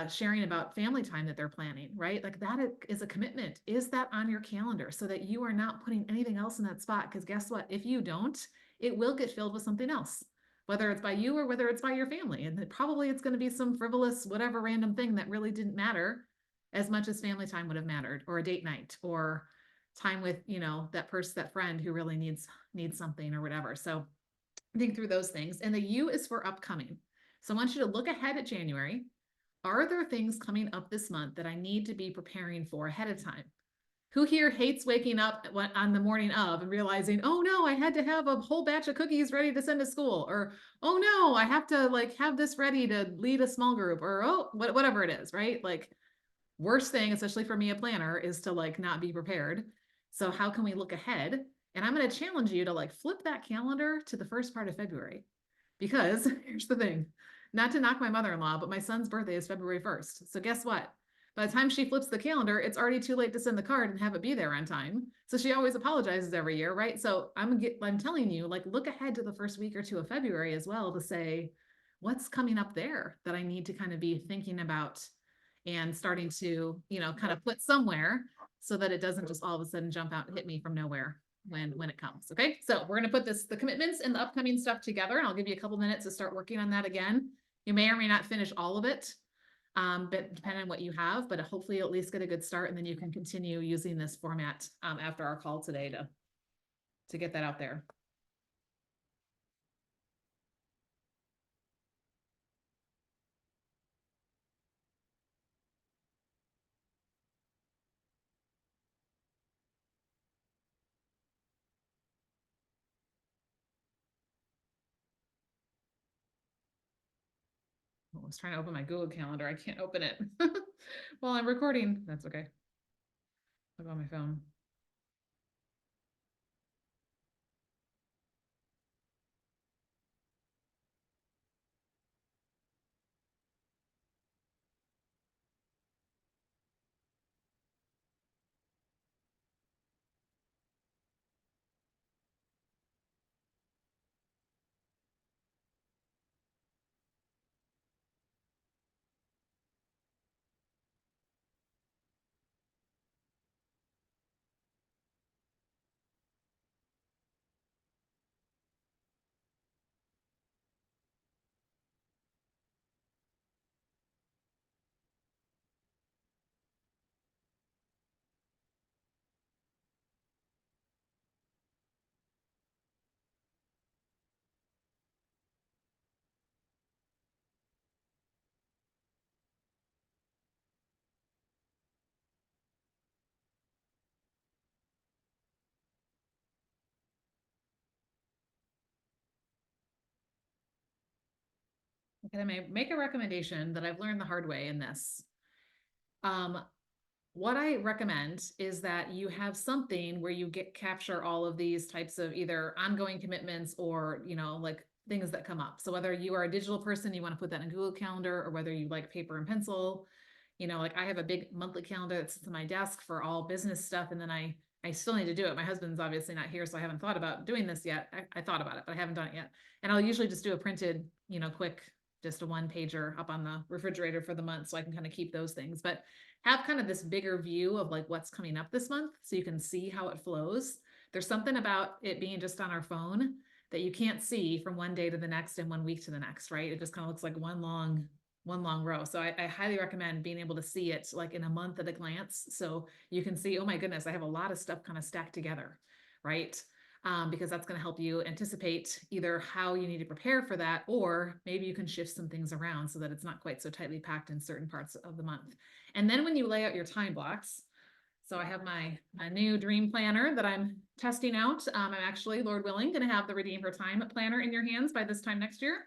sharing about family time that they're planning, right? Like that is a commitment. Is that on your calendar so that you are not putting anything else in that spot? Because guess what? If you don't, it will get filled with something else, whether it's by you or whether it's by your family. And probably it's going to be some frivolous, whatever random thing that really didn't matter as much as family time would have mattered, or a date night, or time with, that friend who really needs something or whatever. So think through those things. And the U is for upcoming. So I want you to look ahead at January. Are there things coming up this month that I need to be preparing for ahead of time? Who here hates waking up on the morning of and realizing, oh no, I had to have a whole batch of cookies ready to send to school, or oh no, I have to like have this ready to lead a small group, or oh, whatever it is, right? Like, worst thing, especially for me, a planner, is to like not be prepared. So how can we look ahead? And I'm going to challenge you to like flip that calendar to the first part of February, because here's the thing, not to knock my mother-in-law, but my son's birthday is February 1st. So guess what? By the time she flips the calendar, it's already too late to send the card and have it be there on time. So she always apologizes every year, right? So I'm telling you, like, look ahead to the first week or two of February as well to say, what's coming up there that I need to kind of be thinking about and starting to, you know, kind of put somewhere so that it doesn't just all of a sudden jump out and hit me from nowhere when it comes. Okay, so we're going to put the commitments and the upcoming stuff together, and I'll give you a couple minutes to start working on that again. You may or may not finish all of it, but depending on what you have, but hopefully you'll at least get a good start, and then you can continue using this format after our call today to get that out there. I was trying to open my Google Calendar. I can't open it while I'm recording. That's okay. I'll go on my phone. Can I make a recommendation that I've learned the hard way in this? What I recommend is that you have something where you capture all of these types of either ongoing commitments or, you know, like things that come up. So whether you are a digital person, you want to put that in Google Calendar, or whether you like paper and pencil, you know, like I have a big monthly calendar that sits on my desk for all business stuff. And then I still need to do it. My husband's obviously not here, so I haven't thought about doing this yet. I thought about it, but I haven't done it yet. And I'll usually just do a printed, you know, quick, just a one pager up on the refrigerator for the month. So I can kind of keep those things, but have kind of this bigger view of like what's coming up this month so you can see how it flows. There's something about it being just on our phone that you can't see from one day to the next and 1 week to the next, right? It just kind of looks like one long row. So I highly recommend being able to see it like in a month at a glance. So you can see, oh my goodness, I have a lot of stuff kind of stacked together, right? Because that's going to help you anticipate either how you need to prepare for that, or maybe you can shift some things around so that it's not quite so tightly packed in certain parts of the month. And then when you lay out your time blocks, so I have my new dream planner that I'm testing out. I'm actually, Lord willing, going to have the Redeem for Time planner in your hands by this time next year.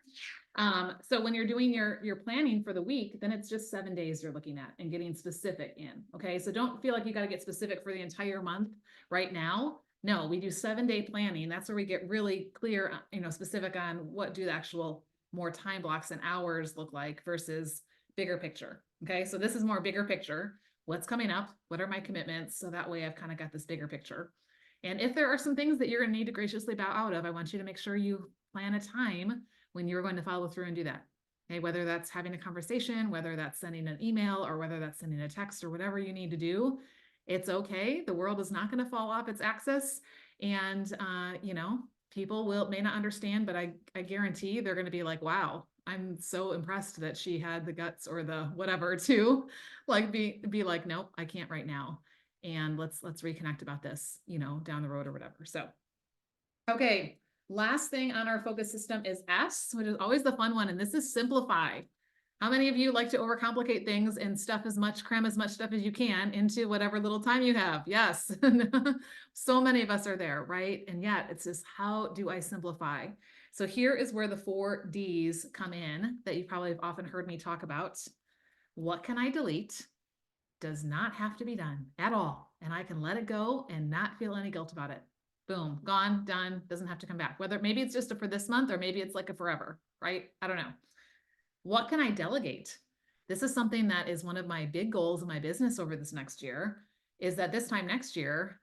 So when you're doing your planning for the week, then it's just 7 days you're looking at and getting specific in. Okay, so don't feel like you got to get specific for the entire month right now. No, we do 7-day planning. That's where we get really clear, you know, specific on what do the actual more time blocks and hours look like versus bigger picture. Okay, so this is more bigger picture. What's coming up? What are my commitments? So that way I've kind of got this bigger picture. And if there are some things that you're going to need to graciously bow out of, I want you to make sure you plan a time when you're going to follow through and do that. Okay, whether that's having a conversation, whether that's sending an email, or whether that's sending a text, or whatever you need to do, it's okay. The world is not going to fall off its axis. And, you know, people may not understand, but I guarantee they're going to be like, wow, I'm so impressed that she had the guts or the whatever to like be like, nope, I can't right now. And let's reconnect about this, you know, down the road or whatever. So, okay. Last thing on our focus system is S, which is always the fun one. And this is simplify. How many of you like to overcomplicate things and cram as much stuff as you can into whatever little time you have? Yes. So many of us are there, right? And yet it's just, how do I simplify? So here is where the 4 Ds come in that you probably have often heard me talk about. What can I delete? Does not have to be done at all. And I can let it go and not feel any guilt about it. Boom, gone, done, doesn't have to come back. Whether maybe it's just for this month or maybe it's like a forever, right? I don't know. What can I delegate? This is something that is one of my big goals in my business over this next year, is that this time next year,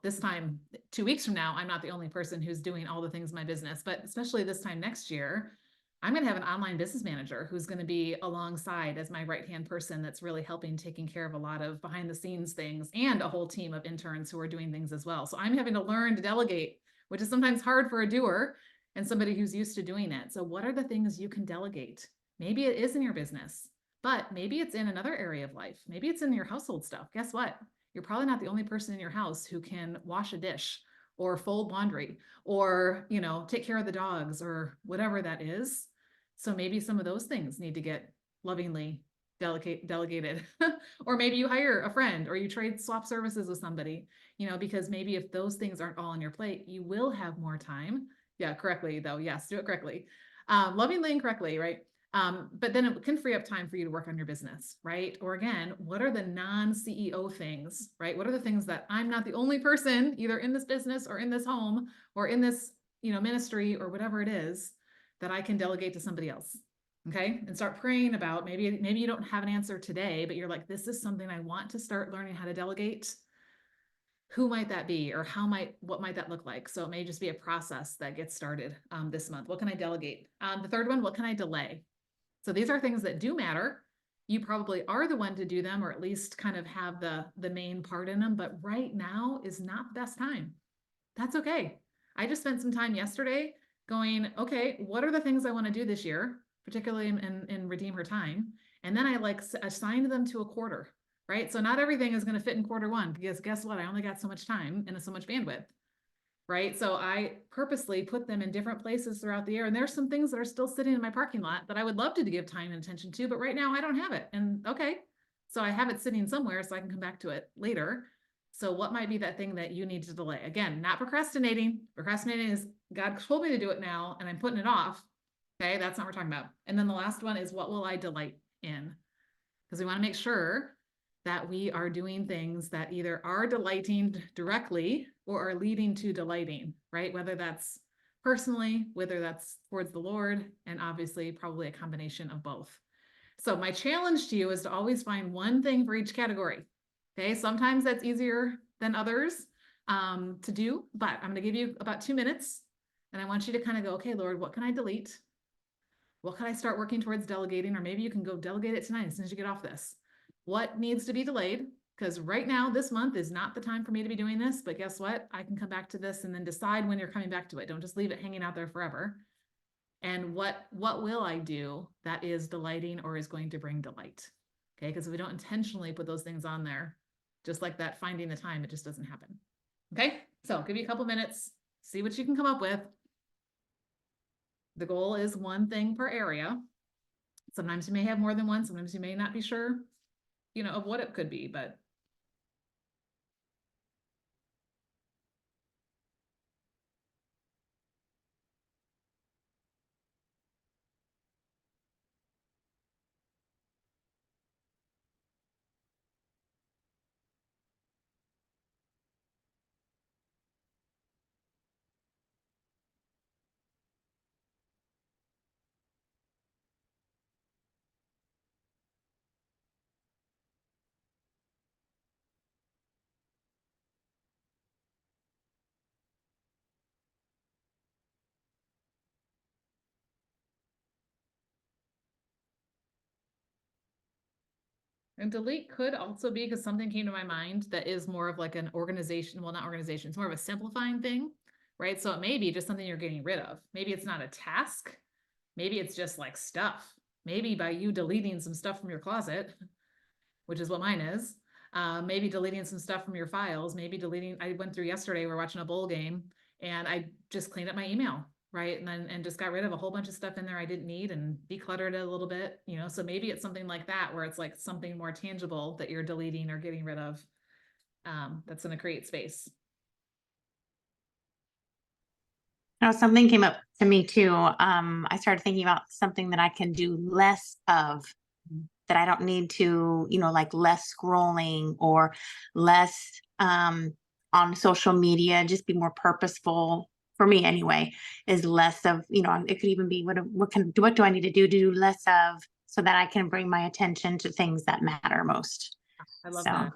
this time 2 weeks from now, I'm not the only person who's doing all the things in my business, but especially this time next year, I'm going to have an online business manager who's going to be alongside as my right-hand person that's really helping taking care of a lot of behind the scenes things, and a whole team of interns who are doing things as well. So I'm having to learn to delegate, which is sometimes hard for a doer and somebody who's used to doing it. So what are the things you can delegate? Maybe it is in your business, but maybe it's in another area of life. Maybe it's in your household stuff. Guess what? You're probably not the only person in your house who can wash a dish or fold laundry or, take care of the dogs or whatever that is. So maybe some of those things need to get lovingly delegated. Or maybe you hire a friend or you swap services with somebody, because maybe if those things aren't all on your plate, you will have more time. Yeah, correctly though. Yes, do it correctly. Lovingly and correctly, right? But then it can free up time for you to work on your business, right? Or again, what are the non-CEO things, right? What are the things that I'm not the only person either in this business or in this home or in this, ministry or whatever it is that I can delegate to somebody else. Okay. And start praying about, maybe you don't have an answer today, but you're like, this is something I want to start learning how to delegate. Who might that be, or what might that look like? So it may just be a process that gets started this month. What can I delegate? The third one, what can I delay? So these are things that do matter. You probably are the one to do them, or at least kind of have the main part in them, but right now is not the best time. That's okay. I just spent some time yesterday going, okay, what are the things I want to do this year, particularly in Redeem Her Time? And then I assigned them to a quarter. Right? So not everything is going to fit in quarter 1, because guess what? I only got so much time and so much bandwidth. Right? So I purposely put them in different places throughout the year. And there's some things that are still sitting in my parking lot that I would love to give time and attention to, but right now I don't have it. And okay, so I have it sitting somewhere so I can come back to it later. So what might be that thing that you need to delay? Again, not procrastinating. Procrastinating is God told me to do it now and I'm putting it off. Okay, that's not what we're talking about. And then the last one is, what will I delight in? Because we want to make sure that we are doing things that either are delighting directly or are leading to delighting, right? Whether that's personally, whether that's towards the Lord, and obviously probably a combination of both. So my challenge to you is to always find one thing for each category. Okay, sometimes that's easier than others to do, but I'm going to give you about 2 minutes and I want you to kind of go, okay, Lord, what can I delete? What can I start working towards delegating? Or maybe you can go delegate it tonight as soon as you get off this. What needs to be delayed? Because right now, this month is not the time for me to be doing this, but guess what? I can come back to this and then decide when you're coming back to it. Don't just leave it hanging out there forever. And what will I do that is delighting or is going to bring delight? Okay, because if we don't intentionally put those things on there, just like that, finding the time, it just doesn't happen. Okay, so I'll give you a couple minutes, see what you can come up with. The goal is one thing per area. Sometimes you may have more than one, sometimes you may not be sure, of what it could be, but and delete could also be because something came to my mind that is more of like an organization, well, not organization, it's more of a simplifying thing, right? So it may be just something you're getting rid of. Maybe it's not a task. Maybe it's just like stuff. Maybe by you deleting some stuff from your closet, which is what mine is, maybe deleting some stuff from your files, maybe deleting, I went through yesterday, we're watching a bowl game and I just cleaned up my email. right? And just got rid of a whole bunch of stuff in there I didn't need and decluttered it a little bit, you know, so maybe it's something like that where it's like something more tangible that you're deleting or getting rid of. That's going to create space. Oh, something came up to me too. I started thinking about something that I can do less of, that I don't need to, like less scrolling or less on social media, just be more purposeful for me anyway, is less of, it could even be what do I need to do less of so that I can bring my attention to things that matter most. I love So. that.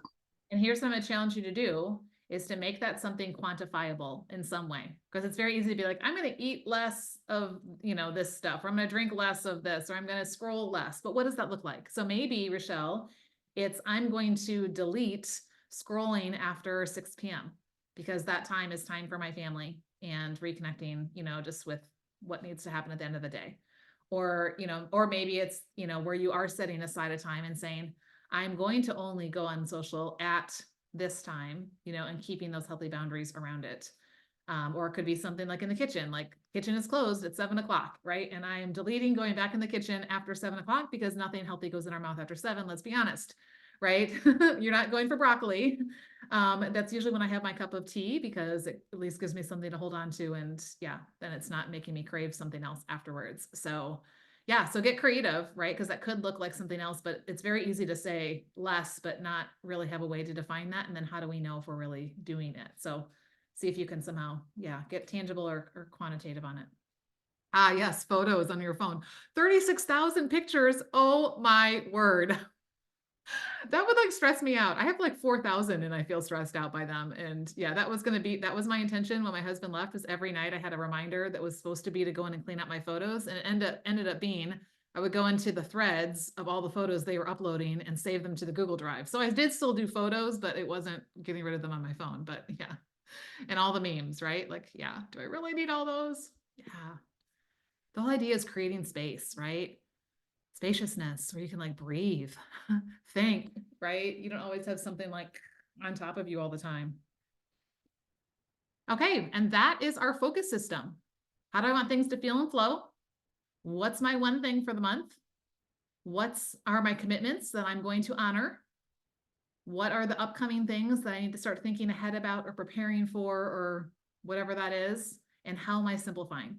And here's what I'm gonna challenge you to do is to make that something quantifiable in some way. Because it's very easy to be like, I'm gonna eat less of, this stuff, or I'm gonna drink less of this, or I'm gonna scroll less. But what does that look like? So maybe, Rochelle, it's I'm going to delete scrolling after 6 p.m. because that time is time for my family and reconnecting, just with what needs to happen at the end of the day. Or, or maybe it's, where you are setting aside a time and saying, I'm going to only go on social at this time, and keeping those healthy boundaries around it. Or it could be something like in the kitchen, like kitchen is closed at 7 o'clock, right? And I am deleting going back in the kitchen after 7 o'clock because nothing healthy goes in our mouth after 7, let's be honest, right? You're not going for broccoli. That's usually when I have my cup of tea because it at least gives me something to hold on to. And yeah, then it's not making me crave something else afterwards. So yeah, so get creative, right? Because that could look like something else, but it's very easy to say less, but not really have a way to define that. And then how do we know if we're really doing it? So see if you can somehow, get tangible or quantitative on it. Ah, yes, photos on your phone. 36,000 pictures. Oh my word. That would stress me out. I have 4,000 and I feel stressed out by them. And yeah, that was my intention when my husband left, was every night I had a reminder that was supposed to be to go in and clean up my photos. And it ended up being, I would go into the threads of all the photos they were uploading and save them to the Google Drive. So I did still do photos, but it wasn't getting rid of them on my phone, but yeah. And all the memes, right? Do I really need all those? Yeah. The whole idea is creating space, right? Spaciousness where you can breathe, think, right? You don't always have something on top of you all the time. Okay, and that is our focus system. How do I want things to feel and flow? What's my one thing for the month? What are my commitments that I'm going to honor? What are the upcoming things that I need to start thinking ahead about or preparing for or whatever that is? And how am I simplifying?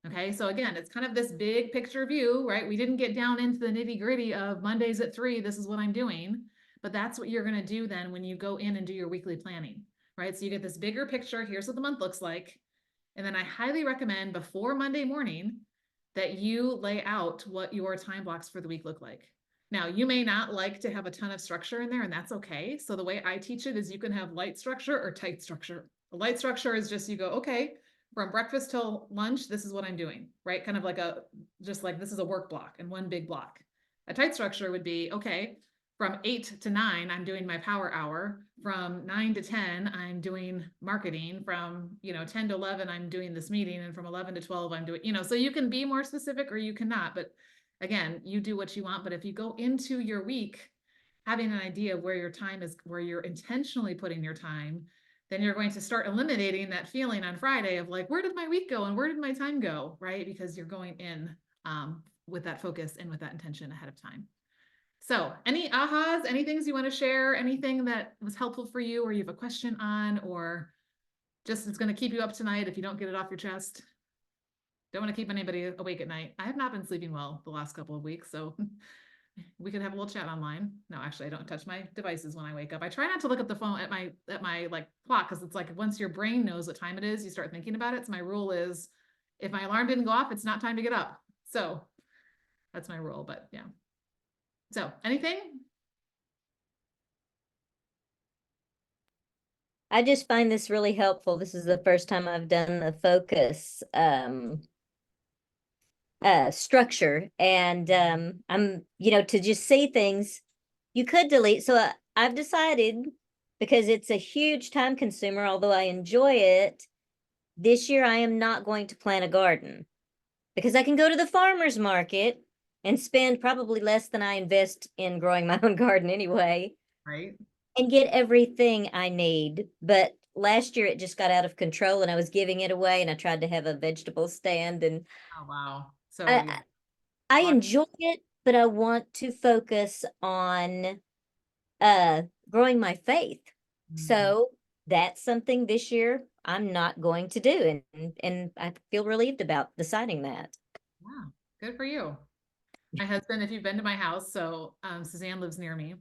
Okay, so again, it's kind of this big picture view, right? We didn't get down into the nitty gritty of Mondays at 3, this is what I'm doing, but that's what you're going to do then when you go in and do your weekly planning, right? So you get this bigger picture, here's what the month looks like. And then I highly recommend before Monday morning that you lay out what your time blocks for the week look like. Now, you may not like to have a ton of structure in there, and that's okay. So the way I teach it is you can have light structure or tight structure. The light structure is just you go, okay, from breakfast till lunch, this is what I'm doing, right? Kind of this is a work block and one big block. A tight structure would be, okay, from 8 to 9, I'm doing my power hour. From 9 to 10, I'm doing marketing. From, 10 to 11, I'm doing this meeting. And from 11 to 12, I'm doing, so you can be more specific or you cannot, but again, you do what you want. But if you go into your week, having an idea of where your time is, where you're intentionally putting your time, then you're going to start eliminating that feeling on Friday of where did my week go and where did my time go, right? Because you're going in with that focus and with that intention ahead of time. So any ahas, any things you want to share, anything that was helpful for you or you have a question on, or just it's going to keep you up tonight if you don't get it off your chest? Don't want to keep anybody awake at night. I have not been sleeping well the last couple of weeks, so we could have a little chat online. No, actually, I don't touch my devices when I wake up. I try not to look at the phone at my clock, because it's once your brain knows what time it is, you start thinking about it. So my rule is, if my alarm didn't go off, it's not time to get up. So that's my rule. But yeah. So anything? I just find this really helpful. This is the first time I've done the focus structure, and I'm to just see things you could delete. So I've decided, because it's a huge time consumer, although I enjoy it, this year I am not going to plant a garden, because I can go to the farmer's market and spend probably less than I invest in growing my own garden anyway, Right. and get everything I need. But last year it just got out of control and I was giving it away, and I tried to have a vegetable stand, and Oh, wow. So I, you- I What? enjoy it, but I want to focus on growing my faith. Mhm. So that's something this year I'm not going to do, and I feel relieved about deciding that. Wow, good for you. My husband, if you've been to my house, so Suzanne lives near me.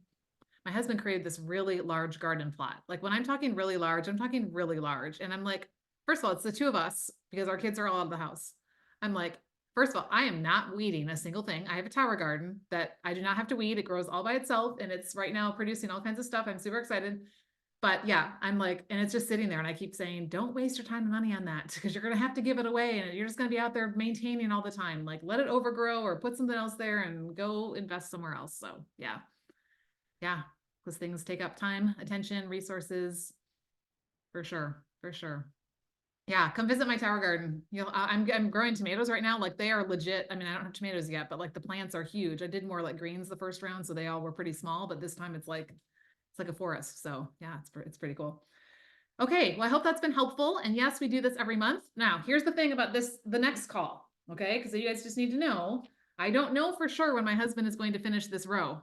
My husband created this really large garden plot. Like when I'm talking really large, I'm talking really large. And I'm like, first of all, it's the two of us because our kids are all out of the house. I'm like, first of all, I am not weeding a single thing. I have a tower garden that I do not have to weed. It grows all by itself and it's right now producing all kinds of stuff. I'm super excited. But yeah, I'm like, and it's just sitting there and I keep saying, don't waste your time and money on that because you're going to have to give it away and you're just going to be out there maintaining all the time. Like let it overgrow or put something else there and go invest somewhere else. So yeah. Yeah, because things take up time, attention, resources. For sure, for sure. Yeah, come visit my tower garden. I'm growing tomatoes right now. Like they are legit. I mean, I don't have tomatoes yet, but like the plants are huge. I did more like greens the first round, so they all were pretty small. But this time it's like a forest. So yeah, it's pretty cool. Okay, well I hope that's been helpful. And yes, we do this every month. Now here's the thing about this, the next call. Okay, because you guys just need to know. I don't know for sure when my husband is going to finish this row.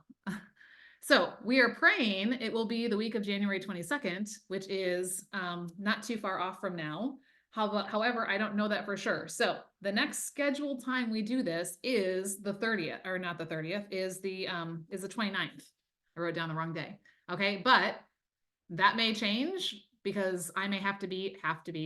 So we are praying it will be the week of January 22nd, which is not too far off from now. However, I don't know that for sure. So the next scheduled time we do this is the 30th, or not the 30th, is the 29th. I wrote down the wrong day. Okay, but that may change because I may have to be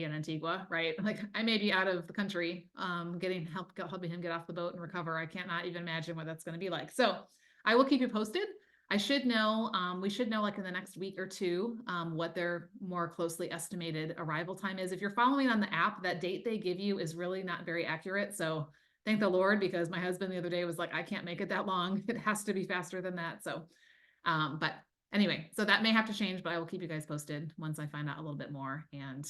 in Antigua, right? Like I may be out of the country, helping him get off the boat and recover. I cannot even imagine what that's going to be like. So I will keep you posted. I should know, we should know like in the next week or two, what their more closely estimated arrival time is. If you're following on the app, that date they give you is really not very accurate. So thank the Lord, because my husband the other day was like, I can't make it that long. It has to be faster than that. So, but anyway, so that may have to change, but I will keep you guys posted once I find out a little bit more and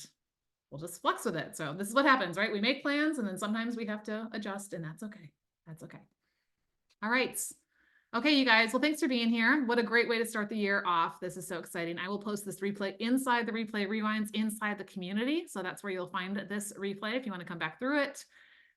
we'll just flex with it. So this is what happens, right? We make plans and then sometimes we have to adjust and that's okay. That's okay. All right. Okay, you guys. Well, thanks for being here. What a great way to start the year off. This is so exciting. I will post this replay inside the replay rewinds inside the community. So that's where you'll find this replay if you want to come back through it.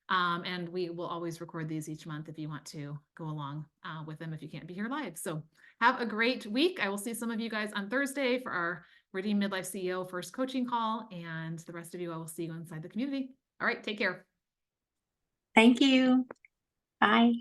And we will always record these each month if you want to go along with them if you can't be here live. So have a great week. I will see some of you guys on Thursday for our Redeem Midlife CEO first coaching call. And the rest of you, I will see you inside the community. All right, take care. Thank you. Bye.